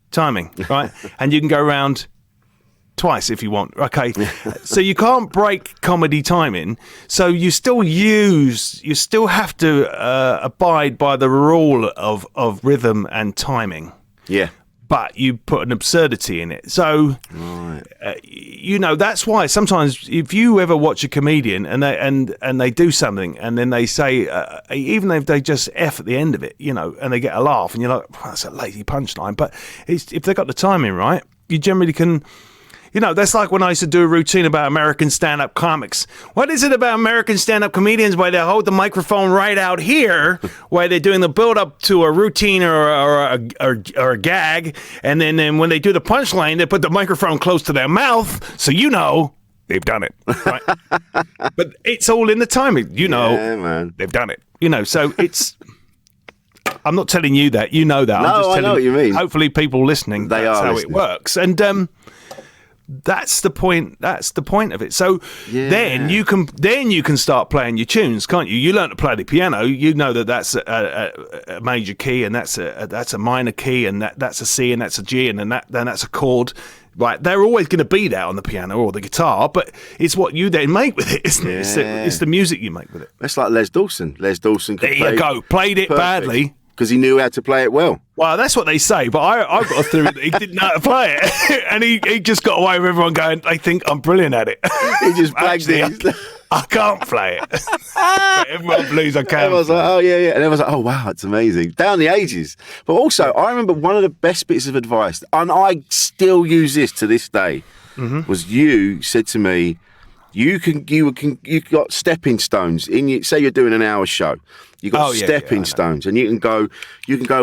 timing, right? And you can go around twice if you want, okay? So you can't break comedy timing, so you still have to abide by the rule of rhythm and timing, but you put an absurdity in it. So you know, that's why sometimes if you ever watch a comedian and they do something and then they say, even if they just F at the end of it, you know, and they get a laugh, and you're like, well, that's a lazy punchline, but if they got the timing right, you generally can. You know, that's like when I used to do a routine about American stand-up comics. What is it about American stand-up comedians where they hold the microphone right out here, where they're doing the build-up to a routine or a gag, and then when they do the punchline, they put the microphone close to their mouth, so you know they've done it, right? But it's all in the timing. You know, they've done it. You know, so it's... I'm not telling you that. You know that. No, I'm just telling I know what you mean. Hopefully people listening, that's how it works. And... That's the point. That's the point of it. So Yeah. then you can start playing your tunes, can't you? You learn to play the piano. You know that's a major key, and that's a minor key, and that's a C, and that's a G, and then that's a chord. Right, they're always going to be there on the piano or the guitar, but it's what you then make with it, isn't it? It's the music you make with it. That's like Les Dawson. Les Dawson could There you go. Played it badly. Because he knew how to play it well. Well, that's what they say, but I got a theory that he didn't know how to play it, and he just got away with everyone going, they think I'm brilliant at it. He just blagged it. I can't play it. But everyone believes I can. Everyone's like, oh, yeah. And everyone's like, oh, wow, it's amazing. Down the ages. But also, I remember one of the best bits of advice, and I still use this to this day, was you said to me, you got stepping stones in you. Say you're doing an hour show, you got stepping stones, and you can go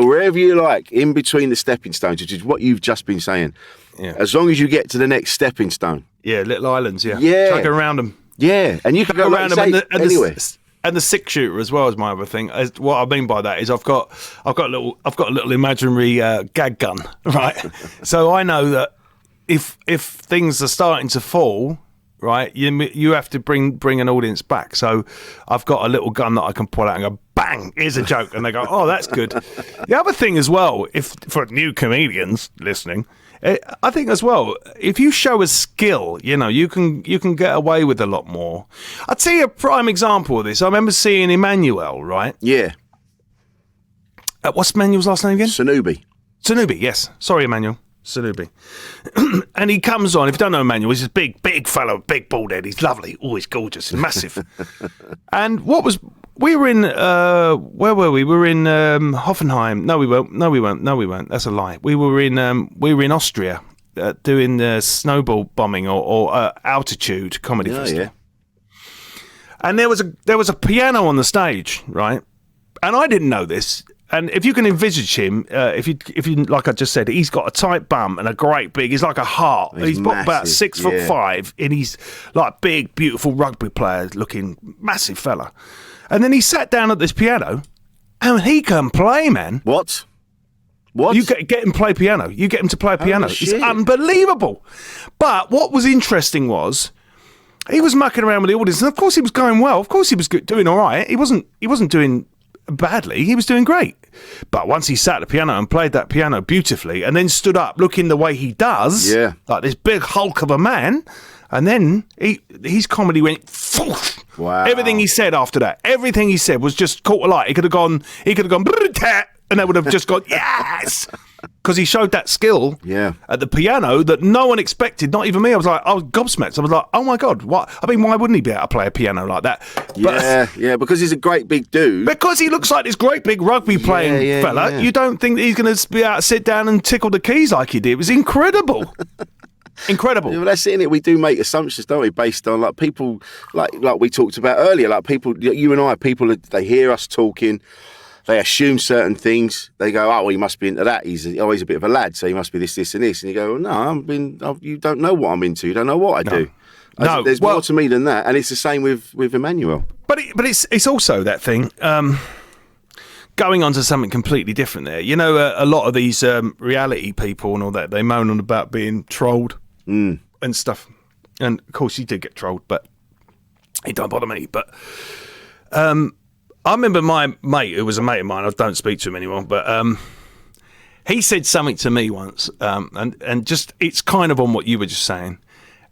wherever you like in between the stepping stones, which is what you've just been saying. Yeah. As long as you get to the next stepping stone. Yeah, little islands. Yeah, Yeah. Chuck around them. Yeah, and you can go around like, them anywhere. And the 6-shooter as well is my other thing. What I mean by that is I've got a little imaginary gag gun, right? So I know that if things are starting to fall, right, you have to bring an audience back. So I've got a little gun that I can pull out and go, bang, here's a joke, and they go, oh, that's good. The other thing as well, if for new comedians listening, I think as well, if you show a skill, you can get away with a lot more. I'll tell you a prime example of this. I remember seeing Emmanuel, right? Yeah. What's Emmanuel's last name again? Sanubi, yes. Sorry, Emmanuel. Sanubi. And he comes on. If you don't know Emmanuel, he's this big fellow, big bald head. He's lovely. Oh, he's gorgeous. He's massive. And we were in, where were we? We were in Hoffenheim. No, we weren't. That's a lie. We were in Austria doing snowball bombing or altitude comedy festival. Yeah. And there was a piano on the stage, right? And I didn't know this. And if you can envisage him, if you like I just said, he's got a tight bum and a great big. He's like a heart. He's about 6'5", and he's like big, beautiful rugby player looking, massive fella. And then he sat down at this piano, and he can play, man. What? You get him to play piano. You get him to play piano. Shit. It's unbelievable. But what was interesting was he was mucking around with the audience, and of course he was going well. Of course he was doing all right. He wasn't doing badly. He was doing great. But once he sat at the piano and played that piano beautifully, and then stood up looking the way he does, like this big hulk of a man, and then his comedy went. Wow. Everything he said after that, everything he said was just caught a light. He could have gone, and they would have just gone, yes, because he showed that skill at the piano that no one expected, not even me. I was gobsmacked. I was like, oh my God, what? I mean, why wouldn't he be able to play a piano like that? Because he's a great big dude. Because he looks like this great big rugby playing fella. Yeah. You don't think that he's going to be able to sit down and tickle the keys like he did. It was incredible. Incredible. Yeah, well, that's it, innit? We do make assumptions, don't we, based on like people, like we talked about earlier, like people, you and I, people, they hear us talking, they assume certain things. They go, oh, well, he must be into that. He's always a bit of a lad, so he must be this, and this. And you go, well, no, you don't know what I'm into. You don't know what I do. No, there's more to me than that, and it's the same with Emmanuel. But it's also that thing. Going on to something completely different there. You know, a lot of these reality people and all that, they moan on about being trolled and stuff. And, of course, he did get trolled, but it don't bother me. But I remember my mate, who was a mate of mine, I don't speak to him anymore, but he said something to me once, and just it's kind of on what you were just saying.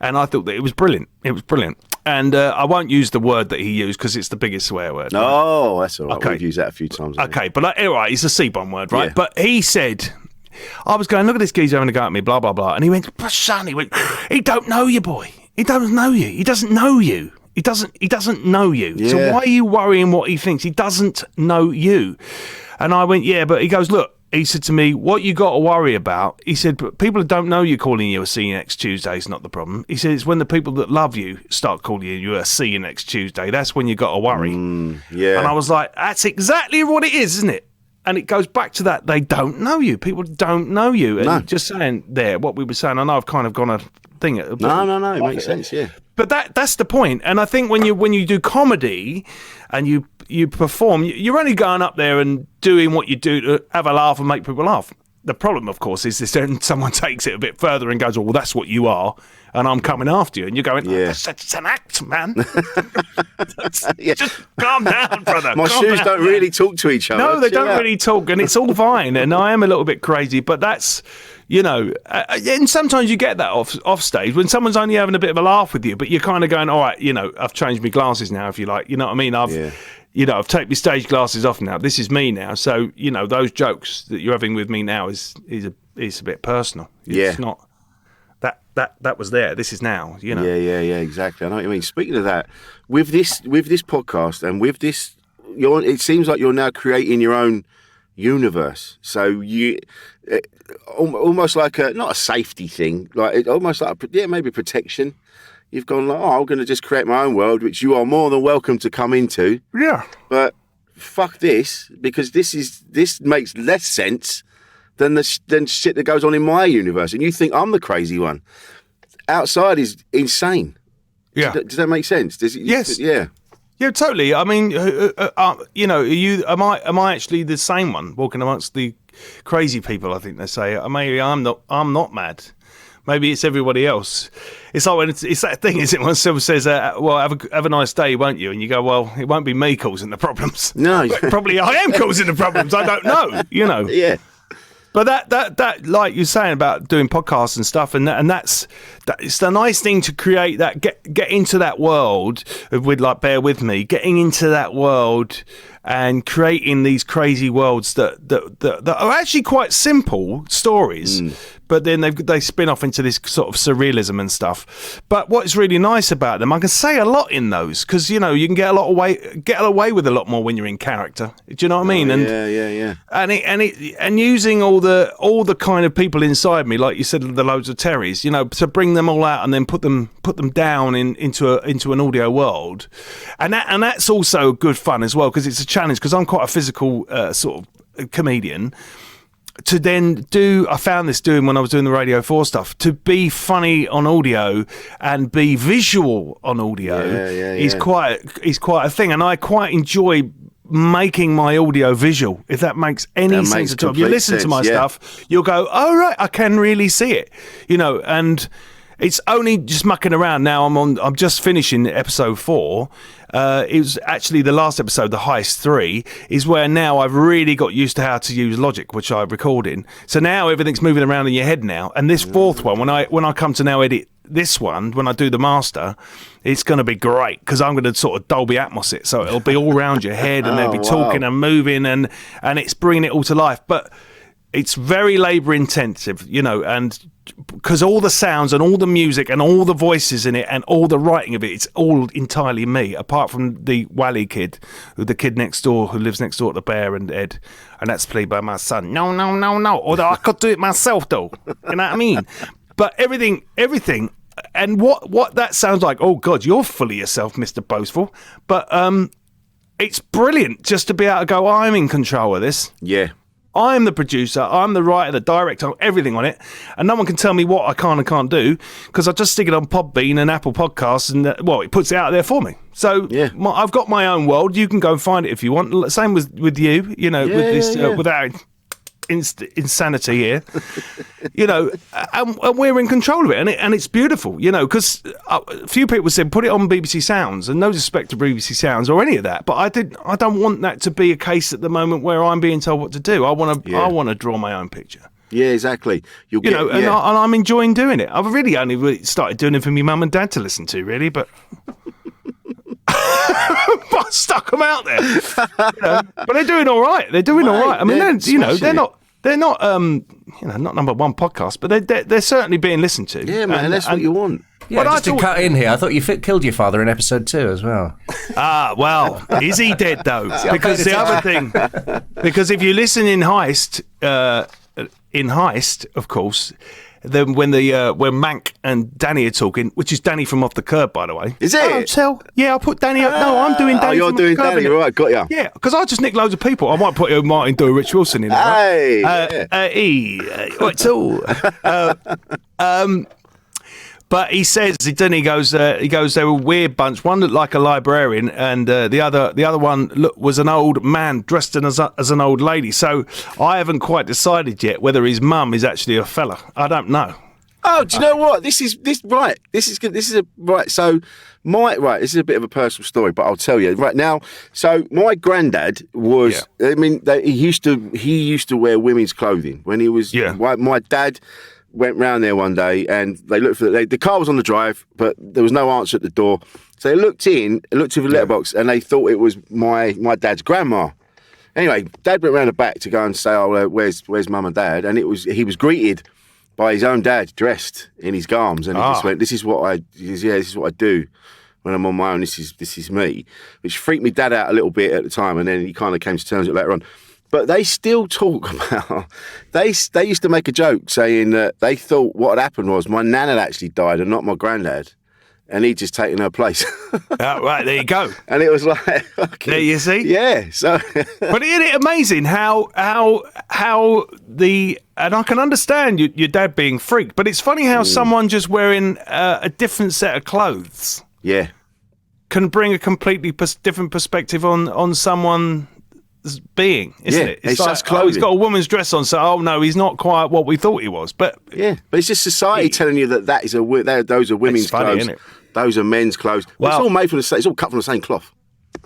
And I thought that it was brilliant. It was brilliant. And I won't use the word that he used because it's the biggest swear word. Oh, that's all right. Okay. We've used that a few times. Okay, but anyway, it's a C-bomb word, right? Yeah. But he said, I was going, look at this geezer having a go at me, blah, blah, blah. And he went, son, he don't know you, boy. He doesn't know you. He doesn't know you. He doesn't know you. Yeah. So why are you worrying what he thinks? He doesn't know you. And I went, yeah, but he goes, look, he said to me, what you got to worry about, he said, but people that don't know you calling you a see you next Tuesday is not the problem. He said, it's when the people that love you start calling you a see you next Tuesday. That's when you got to worry. Yeah. And I was like, that's exactly what it is, isn't it? And it goes back to that. They don't know you. People don't know you. And just saying there, what we were saying, I know I've kind of gone a thing. No. It makes sense, yeah. But that's the point. And I think when you do comedy and you perform, you're only going up there and doing what you do to have a laugh and make people laugh. the problem, of course, is this: then someone takes it a bit further and goes, "Well, that's what you are, and I'm coming after you." And you're going, "That's an act, man. Just calm down, brother." My shoes don't really talk to each other. No, they Chill don't out. really talk, and it's all fine. And I am a little bit crazy, but that's, and sometimes you get that off stage when someone's only having a bit of a laugh with you, but you're kind of going, all right, I've changed my glasses now, if you like. You know what I mean? I've taken my stage glasses off now. This is me now. So, those jokes that you're having with me now is a bit personal. It's not that was there. This is now, Yeah, exactly. I know what you mean. Speaking of that, with this podcast and with this, it seems like you're now creating your own universe. So you almost like not a safety thing, like almost like maybe protection. You've gone like, I'm going to just create my own world, which you are more than welcome to come into. Yeah. But fuck this, because this makes less sense than shit that goes on in my universe. And you think I'm the crazy one. Outside is insane. Yeah. Does that make sense? Yes. Yeah. Yeah, totally. I mean, am I actually the same one walking amongst the crazy people? I think they say. Maybe I'm not mad. Maybe it's everybody else. It's like when it's that thing, isn't it? When someone says, "Well, have a nice day, won't you?" And you go, "Well, it won't be me causing the problems." No, probably I am causing the problems. I don't know. Yeah. But that like you're saying about doing podcasts and stuff, and that's it's the nice thing to create that get into that world with, like, bear with me, getting into that world and creating these crazy worlds that are actually quite simple stories, but then they spin off into this sort of surrealism and stuff. But what's really nice about them, I can say a lot in those, because you can get away with a lot more when you're in character. Do you know what I mean? Yeah. And using all the kind of people inside me, like you said, the loads of Terrys, to bring them all out and then put them down into an audio world, and that's also good fun as well, because it's a challenge, because I'm quite a physical sort of comedian. To then I found this doing when I was doing the Radio 4 stuff, to be funny on audio and be visual on audio is quite a thing, and I quite enjoy making my audio visual, if that makes any sense at all. If you listen to my stuff, you'll go, oh right, I can really see it, and it's only just mucking around now. I'm just finishing episode 4. It was actually the last episode, the Heist 3, is where now I've really got used to how to use Logic, which I record in. So now everything's moving around in your head now. And this fourth one, when I come to now edit this one, when I do the master, it's going to be great, because I'm going to sort of Dolby Atmos it, so it'll be all around your head, and they'll be talking and moving, and it's bringing it all to life. But it's very labour intensive, and because all the sounds and all the music and all the voices in it and all the writing of it's all entirely me, apart from the Wally kid, the kid next door who lives next door to the Bear and Ed, and that's played by my son. No. Although I could do it myself, though. You know what I mean? But everything, and what that sounds like. Oh God, you're full of yourself, Mr. Boastful. But it's brilliant just to be able to go, I'm in control of this. Yeah. I'm the producer, I'm the writer, the director, everything on it, and no one can tell me what I can and can't do, because I just stick it on Podbean and Apple Podcasts, and it puts it out there for me. So I've got my own world. You can go and find it if you want. Same with you, with this without insanity here, and we're in control of it, and it's beautiful, because a few people said put it on BBC Sounds, and no disrespect to BBC Sounds or any of that, but I don't want that to be a case at the moment where I'm being told what to do. I want to draw my own picture. Yeah, exactly. And I'm enjoying doing it. I've really started doing it for my mum and dad to listen to, really, but but I stuck them out there. But they're doing all right. I mean, they're not not number one podcast, but they're certainly being listened to. Yeah, man, that's what you want. Yeah, just to cut in here, I thought you killed your father in episode 2 as well. Well, is he dead though? Because the other thing, because if you listen in Heist, of course, then when Mank and Danny are talking, which is Danny from Off the Curb, by the way. Is it? I put Danny up. No, I'm doing Danny. You're from doing Off the Curb. Danny, right? Got ya. Yeah, because I just nick loads of people. I might put Martin do Rich Wilson in there. Right? Hey, What's all? But he says, he goes, they were a weird bunch. One looked like a librarian, and the other one was an old man dressed as an old lady. So I haven't quite decided yet whether his mum is actually a fella. I don't know. Oh, do you know what? This is right. This is good. This is right. So this is a bit of a personal story, but I'll tell you right now. So my granddad was. Yeah. I mean, he used to wear women's clothing when he was. Yeah. My dad went round there one day and they looked for the car was on the drive, but there was no answer at the door. So they looked through the letterbox, and they thought it was my dad's grandma. Anyway, Dad went round the back to go and say, "Oh, where's Mum and Dad?" And he was greeted by his own dad dressed in his garms, and he just went, this is what I do when I'm on my own. This is me," which freaked me dad out a little bit at the time, and then he kind of came to terms with it later on. But they still talk about. They used to make a joke saying that they thought what had happened was my nan had actually died and not my granddad, and he'd just taken her place. Right, there you go. And it was like, okay, there you see, yeah. So, but isn't it amazing how and I can understand your dad being freaked, but it's funny how someone just wearing a different set of clothes, can bring a completely different perspective on someone's being, isn't it? It's like, he's got a woman's dress on, so no, he's not quite what we thought he was. But but it's just society telling you that those are women's clothes, isn't it? Those are men's clothes. Well, it's all made from it's all cut from the same cloth.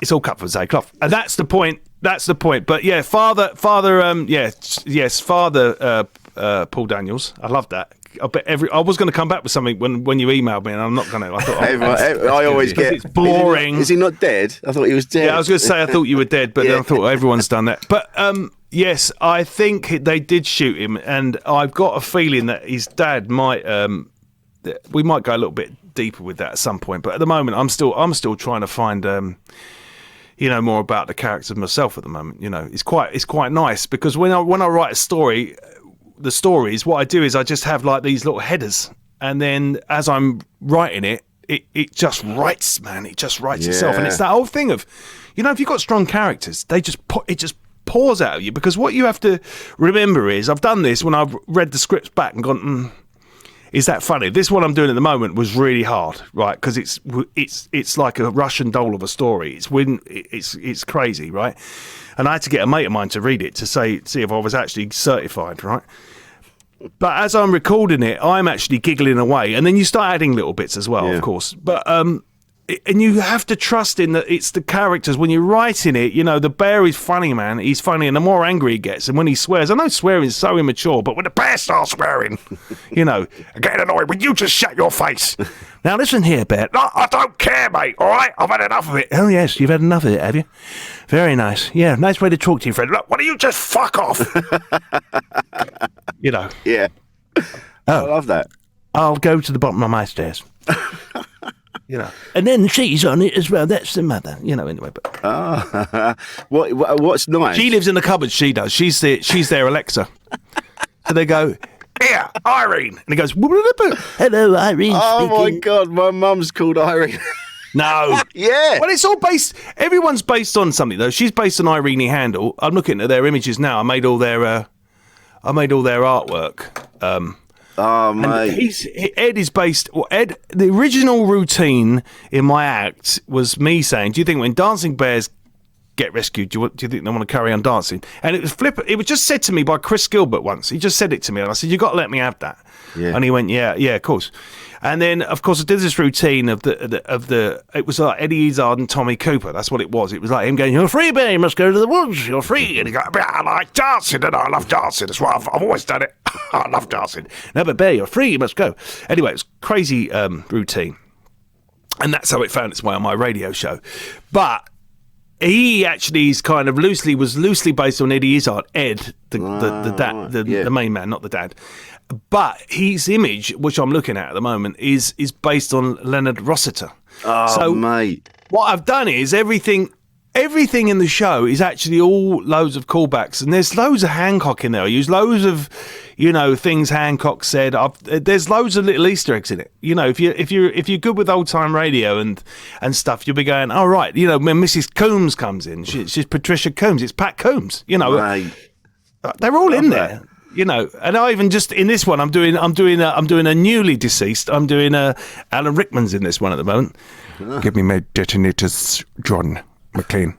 It's all cut from the same cloth, and that's the point. That's the point. But yeah, Father, Paul Daniels. I love that. I bet I was going to come back with something when you emailed me, and I'm not going to. I thought I always get. It's boring. Is he not dead? I thought he was dead. Yeah, I was going to say I thought you were dead, but then I thought everyone's done that. But yes, I think they did shoot him, and I've got a feeling that his dad might. We might go a little bit deeper with that at some point, but at the moment, I'm still trying to find. More about the characters myself at the moment. It's quite nice because when I write a story, the stories, what I do is I just have like these little headers, and then as I'm writing it just writes, man. It just writes itself, and it's that whole thing of, if you've got strong characters, it just pours out of you, because what you have to remember is, I've done this when I've read the scripts back and gone, is that funny? This one I'm doing at the moment was really hard, right? Because it's like a Russian doll of a story. It's crazy, right? And I had to get a mate of mine to read it to see if I was actually certified, right? But as I'm recording it, I'm actually giggling away, and then you start adding little bits as well, of course. But and you have to trust in that it's the characters. When you're writing it, the bear is funny, man. He's funny, and the more angry he gets, and when he swears, I know swearing is so immature, but when the bear starts swearing, I get annoyed. Will you just shut your face? Now listen here, Bear. No, I don't care, mate. All right, I've had enough of it. Oh yes, you've had enough of it, have you? Very nice. Yeah, nice way to talk to your friend. Look, why don't you just fuck off? Yeah. I love that. I'll go to the bottom of my stairs. And then she's on it as well. That's the mother, anyway. But what's nice? She lives in the cupboard. She does. She's their Alexa. So they go, "Here, Irene," and he goes, "Hello, Irene." Oh speaking. My God, my mum's called Irene. No. Yeah. Well, it's all based. Everyone's based on something though. She's based on Irene Handel. I'm looking at their images now. I made all their artwork. Mate. Ed is based. Well, Ed, the original routine in my act was me saying, "Do you think when dancing bears get rescued, do you think they want to carry on dancing?" And it was It was just said to me by Chris Gilbert once. He just said it to me, and I said, "You got to let me have that." Yeah. And he went, "Yeah, of course." And then, of course, I did this routine of the. It was like Eddie Izzard and Tommy Cooper. That's what it was. It was like him going, "You're free, bear. You must go to the woods. You're free." And he goes, "I like dancing, and I love dancing. That's why I've always done it. I love dancing." "No, but bear, you're free. You must go." Anyway, it was crazy routine, and that's how it found its way on my radio show. But he actually is kind of loosely based on Eddie Izzard, Ed, the main man, not the dad. But his image, which I'm looking at the moment, is based on Leonard Rossiter. Oh, mate. What I've done is everything in the show is actually all loads of callbacks, and there's loads of Hancock in there. I use loads of, things Hancock said. There's loads of little Easter eggs in it. If you're good with old time radio and stuff, you'll be going, "Oh right." When Mrs. Coombs comes in, she's Patricia Coombs. It's Pat Coombs. Right. They're all in there. You know, and I even just in this one, I'm doing a newly deceased. I'm doing Alan Rickman's in this one at the moment. Give me my detonators, John McClane.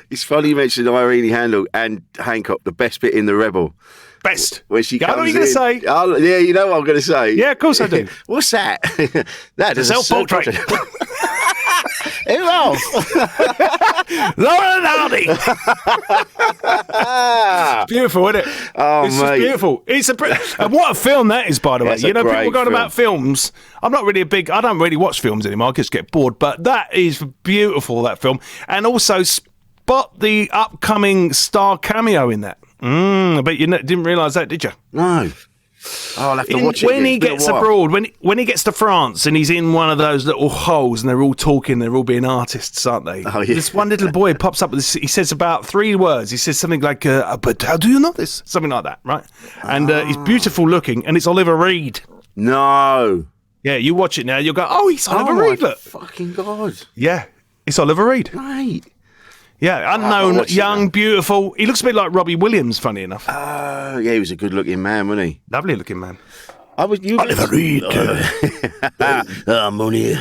It's funny you mentioned Irene Handel and Hancock, the best bit in The Rebel. Best. When she I know comes what you're in. going to say. Oh, yeah, you know what I'm going to say. Yeah, of course I do. What's that? That is a self-portrait. Who else? Lauren Hardy. Beautiful, isn't it? Oh, it's mate. just beautiful. And what a film that is, by the way. That's a You know, people great going film. about films. I don't really watch films anymore. I just get bored. But that is beautiful, that film. And also spot the upcoming star cameo in that. But you didn't realise that, did you? No. Oh, I'll have to watch it When again. he It's been a gets while. abroad, when he gets to France and he's in one of those little holes and they're all talking, they're all being artists, aren't they? Oh, yeah. This one little boy pops up with this, he says about 3 words. He says something like, but how do you know this? Something like that, right? And he's beautiful looking, and it's Oliver Reed. No. Yeah, you watch it now, you'll go, oh, he's Oliver Oh, Reed, my look. fucking God. Yeah, it's Oliver Reed. Mate. Yeah, I'll unknown, watch it young, now. beautiful. He looks a bit like Robbie Williams, funny enough. Oh, yeah, he was a good-looking man, wasn't he? Lovely looking man. Oliver Reed. Money. You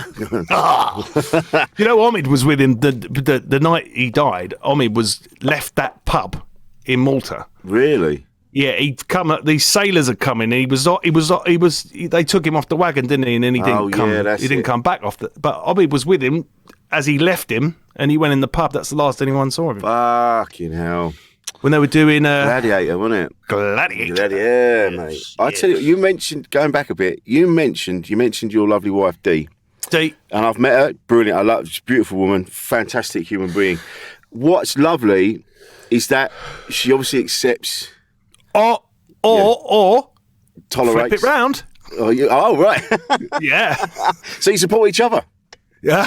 know, Omid was with him the night he died. Omid was left that pub in Malta. Really? Yeah, he'd come. These sailors had come in. They took him off the wagon, didn't he? And then he didn't Oh, come. yeah, that's he didn't it. come back off the. But Omid was with him as he left him, and he went in the pub. That's the last anyone saw of him Fucking hell. when they were doing Gladiator, wasn't it? Gladiator. Gladiator, mate. I tell you, you mentioned, going back a bit, you mentioned your lovely wife, Dee. Dee. And I've met her. Brilliant. I love, she's a beautiful woman, fantastic human being. What's lovely is that she obviously accepts, Or tolerates. flip it round. Oh, right. Yeah. So you support each other. Yeah.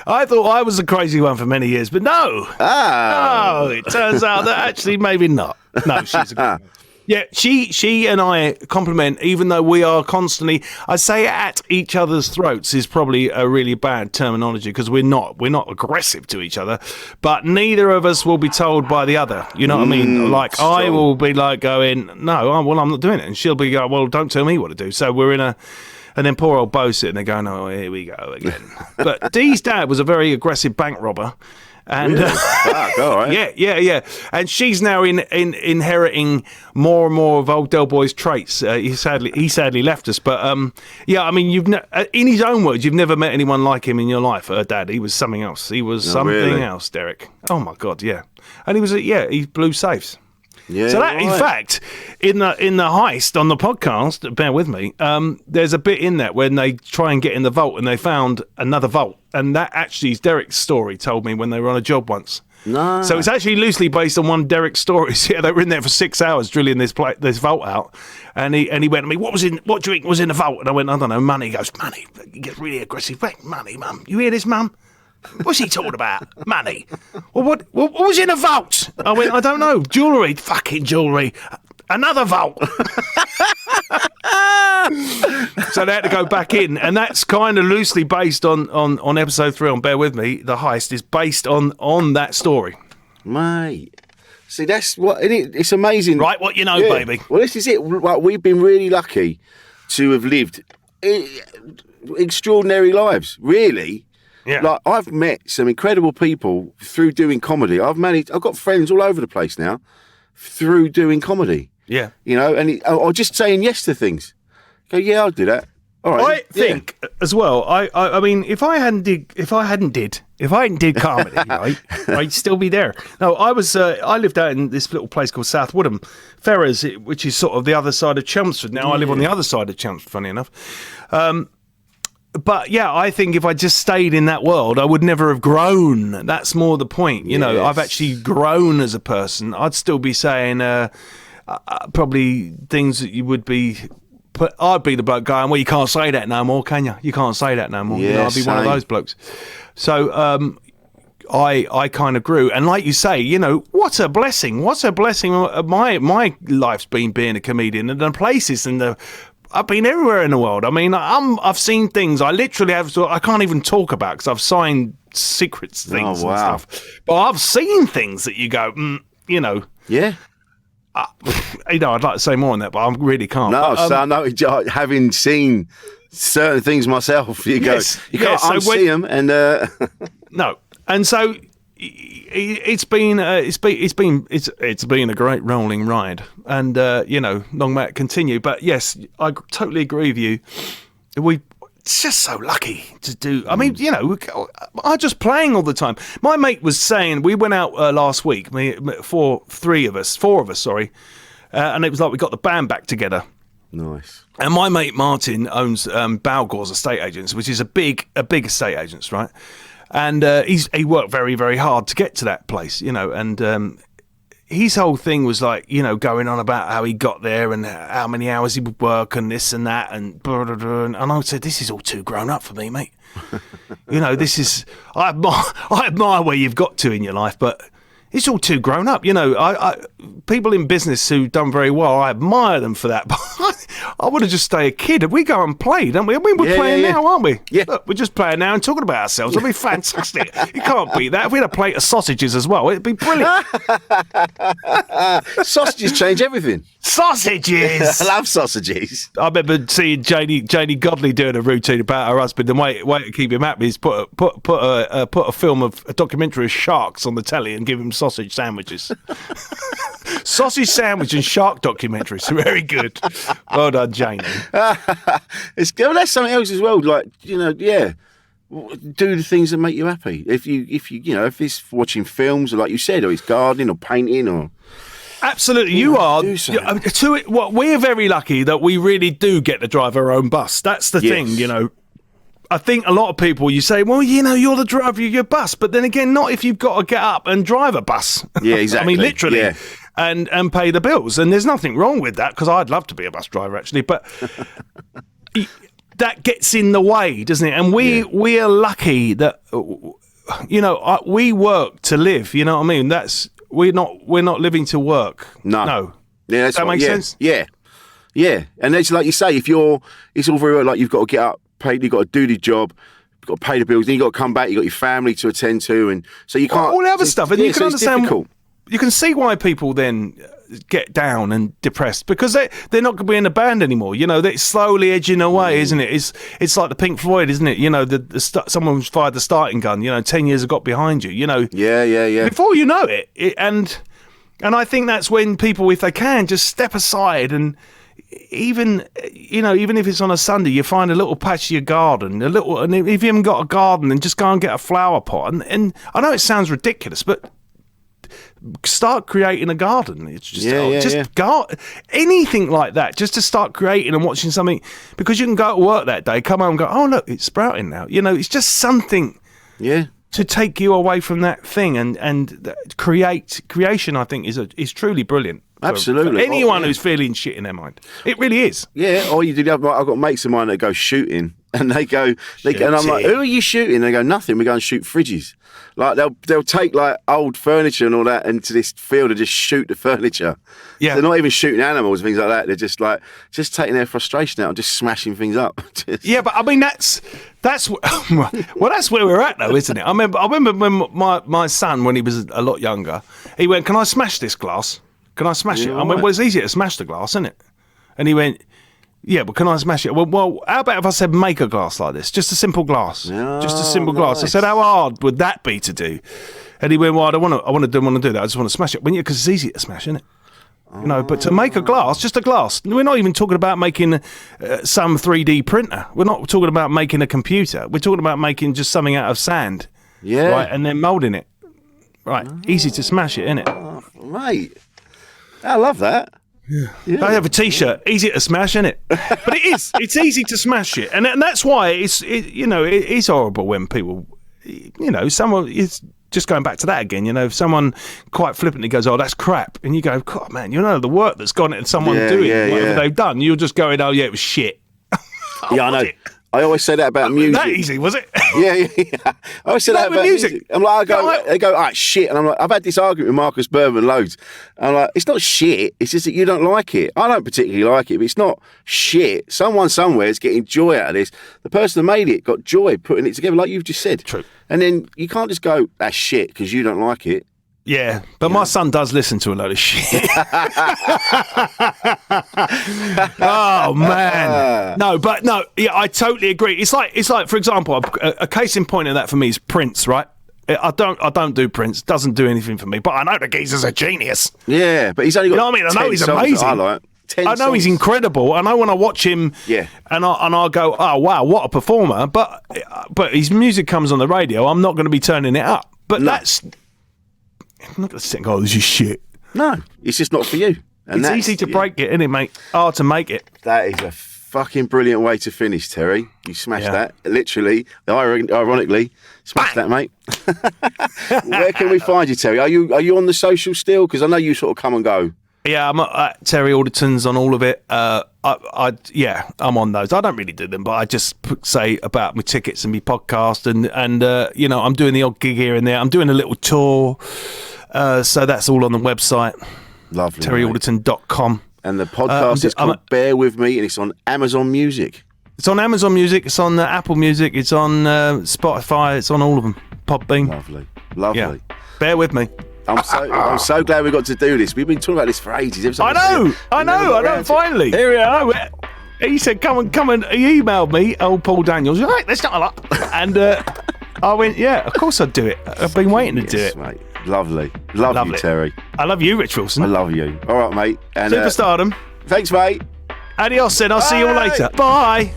I thought I was a crazy one for many years, but no. Ah. No, it turns out that actually maybe not. No, she's a good one. Yeah, she and I compliment, even though we are constantly, I say at each other's throats is probably a really bad terminology because we're not aggressive to each other, but neither of us will be told by the other. You know what I mean? Like strong. I will be like going, no, well, I'm not doing it. And she'll be going, well, don't tell me what to do. So we're in a, and then poor old Bo sitting there going, oh, here we go again. But Dee's dad was a very aggressive bank robber. And Really? Fuck, all right. yeah. And she's now inheriting more and more of old Del Boy's traits. He sadly left us, but yeah. I mean, in his own words, you've never met anyone like him in your life. Her dad, he was something else. He was something really? else, Derek. Oh my God, yeah. And he blew safes. Yeah, So that, in right. fact, in the heist on the podcast, bear with me, there's a bit in that when they try and get in the vault and they found another vault, and that actually is Derek's story. Told me when they were on a job once. No. So it's actually loosely based on one of Derek's stories. Yeah, they were in there for 6 hours drilling this vault out, and he went to me, what drink was in the vault? And I went, I don't know, money. He goes, money. He gets really aggressive. Wait, money, mum. You hear this, mum? What's he talking about? Money. Well, what was in a vault? I went, I don't know. Jewellery. Fucking jewellery. Another vault. So they had to go back in, and that's kind of loosely based on episode 3 on Bear With Me. The heist is based on that story. Mate. See, that's what it's amazing. Right, what you know, Yeah. baby. Well, this is it. Like, we've been really lucky to have lived extraordinary lives, really. Yeah. Like, I've met some incredible people through doing comedy. I've got friends all over the place now through doing comedy. Yeah. You know, or just saying yes to things. Go, yeah, I'll do that. All right. I think as well. I mean, if I hadn't did comedy, right, I'd still be there. No, I lived out in this little place called South Woodham, Ferrers, which is sort of the other side of Chelmsford. Now I live on the other side of Chelmsford, funny enough. But yeah, I think if I just stayed in that world, I would never have grown. That's more the point. You know, Yes. I've actually grown as a person. I'd still be saying probably things that you would be. But I'd be the bloke going, well, you can't say that no more, can you? You can't say that no more. Yeah, you know, I'd be one of same. those blokes. So I kind of grew, and like you say, you know, what a blessing! What a blessing! My life's been being a comedian, and the places and the I've been everywhere in the world. I mean, I've seen things I literally have. I can't even talk about because I've signed secrets things and stuff. But I've seen things that you go, you know. Yeah. You know, I'd like to say more on that, but I really can't. No, but, so I know, having seen certain things myself, you go, you can't unsee them, and no, and so it's been a great rolling ride, and you know, long may it continue. But yes, I totally agree with you. It's just so lucky to do. I mean, you know, I'm just playing all the time. My mate was saying, we went out last week, four of us, and it was like we got the band back together. Nice. And my mate Martin owns Balgores Estate Agents, which is a big estate agents, right? And he worked very, very hard to get to that place, you know, and his whole thing was like, you know, going on about how he got there and how many hours he would work and this and that and blah, blah, blah. And I said, this is all too grown up for me, mate. You know, this is, I admire where you've got to in your life, but it's all too grown up. You know, I people in business who've done very well, I admire them for that. But I want to just stay a kid. We go and play, don't we? I mean, we're playing now, aren't we? Yeah. Look, we're just playing now and talking about ourselves. It'll be fantastic. You can't beat that. If we had a plate of sausages as well, it'd be brilliant. Sausages change everything. Sausages! I love sausages. I remember seeing Janie Godley doing a routine about her husband, and way to keep him happy is put a film of a documentary of sharks on the telly and give him sausage sandwiches. Sausage sandwich and shark documentaries, very good. Well done, Janie. That's something else as well. Like, you know, yeah. Do the things that make you happy. If it's watching films, or like you said, or it's gardening or painting or. Absolutely, you are. We're very lucky that we really do get to drive our own bus. That's the thing, you know. I think a lot of people, you say, well, you know, you're the driver of your bus, but then again, not if you've got to get up and drive a bus. Yeah, exactly. I mean, literally, and pay the bills. And there's nothing wrong with that, because I'd love to be a bus driver, actually, but that gets in the way, doesn't it? And we are lucky that, you know, we work to live. You know what I mean? We're not living to work. No. Yeah, does that make sense? Yeah. And it's like you say, it's all very well, like you've got to get up, pay, you've got to do the job, you've got to pay the bills, then you've got to come back, you've got your family to attend to, and so you can't. All the other stuff, and you can understand. Difficult. You can see why people then get down and depressed, because they're not going to be in a band anymore. You know, they're slowly edging away, isn't it? It's like the Pink Floyd, isn't it? You know, someone's fired the starting gun. You know, 10 years have got behind you. You know, yeah. Before you know it, and I think that's when people, if they can, just step aside and. Even if it's on a Sunday, you find a little patch of your garden, and if you haven't got a garden, then just go and get a flower pot. And I know it sounds ridiculous, but start creating a garden. It's just anything like that, just to start creating and watching something, because you can go to work that day, come home and go, oh look, it's sprouting now. You know, it's just something. Yeah. To take you away from that thing and creation, I think is truly brilliant. Absolutely. For anyone who's feeling shit in their mind. It really is. Yeah, or you do. I've got mates of mine that go shooting, and and I'm like, who are you shooting? And they go, nothing. We go and shoot fridges. Like they'll take like old furniture and all that into this field and just shoot the furniture. Yeah, they're not even shooting animals and things like that. They're just taking their frustration out and just smashing things up. Yeah, but I mean that's where we're at though, isn't it? I remember when my son, when he was a lot younger, he went, "Can I smash this glass? Can I smash it?" I went, "Well, it's easier to smash the glass, isn't it?" And he went, "Yeah, but can I smash it?" Well, how about if I said make a glass like this? Just a simple glass. Just a simple glass. I said, how hard would that be to do? And he went, well, I don't want to do that. I just want to smash it. Because it's easy to smash, isn't it? You know, but to make a glass, just a glass. We're not even talking about making some 3D printer. We're not talking about making a computer. We're talking about making just something out of sand. Yeah. Right, and then moulding it. Right, easy to smash it, isn't it? Oh, mate, I love that. Yeah. I have a T-shirt. Easy to smash, isn't it? But it is. It's easy to smash it, and that's why it is horrible when people, someone is just going back to that again. If someone quite flippantly goes, "Oh, that's crap," and you go, "God, man, the work that's gone into someone doing whatever they've done." You're just going, "Oh, yeah, it was shit." Yeah, I know. I always say that about music. That easy, was it? Yeah. I always say that with about music. I'm like, they go, all right, shit. And I'm like, I've had this argument with Marcus Berman loads. And I'm like, it's not shit. It's just that you don't like it. I don't particularly like it, but it's not shit. Someone somewhere is getting joy out of this. The person who made it got joy putting it together, like you've just said. True. And then you can't just go, that's shit, because you don't like it. Yeah, but my son does listen to a load of shit. Oh man, no, yeah, I totally agree. It's like, for example, a case in point of that for me is Prince, right? I don't do Prince. Doesn't do anything for me. But I know the geezer's a genius. Yeah, but he's only got. You know what I mean? I know he's amazing. I like 10 I know songs. he's incredible. I know when I watch him, Yeah. and I'll go, oh wow, what a performer. But his music comes on the radio. I'm not going to be turning it up. But that's. I'm not going to sit and go, oh, this is shit. No, it's just not for you. And It's easy to break it, isn't it, mate? Hard to make it. That is a fucking brilliant way to finish, Terry. You smashed that. Literally, ironically, smashed that, mate. Where can we find you, Terry? Are you on the social still? Because I know you sort of come and go. Yeah, I'm at Terry Alderton's on all of it. I'm on those. I don't really do them, but I just say about my tickets and my podcast, and I'm doing the odd gig here and there. I'm doing a little tour, so that's all on the website. Lovely. TerryAlderton.com. And the podcast is called Bear With Me, and it's on Amazon Music. It's on Amazon Music. It's on Apple Music. It's on Spotify. It's on all of them. Podbean. Lovely. Yeah. Bear with me. I'm so glad we got to do this. We've been talking about this for ages. I know. Finally, here we are. He said, "Come and." He emailed me, old Paul Daniels. Right, let's start a lot. And I went, "Yeah, of course I'd do it. I've been waiting to do it." Mate. Lovely. Love you, Terry. I love you, Rich Wilson. I love you. All right, mate. And Superstardom. Thanks, mate. Adios, and I'll see you all later. Bye.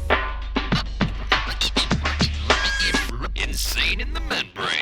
Insane in the membrane.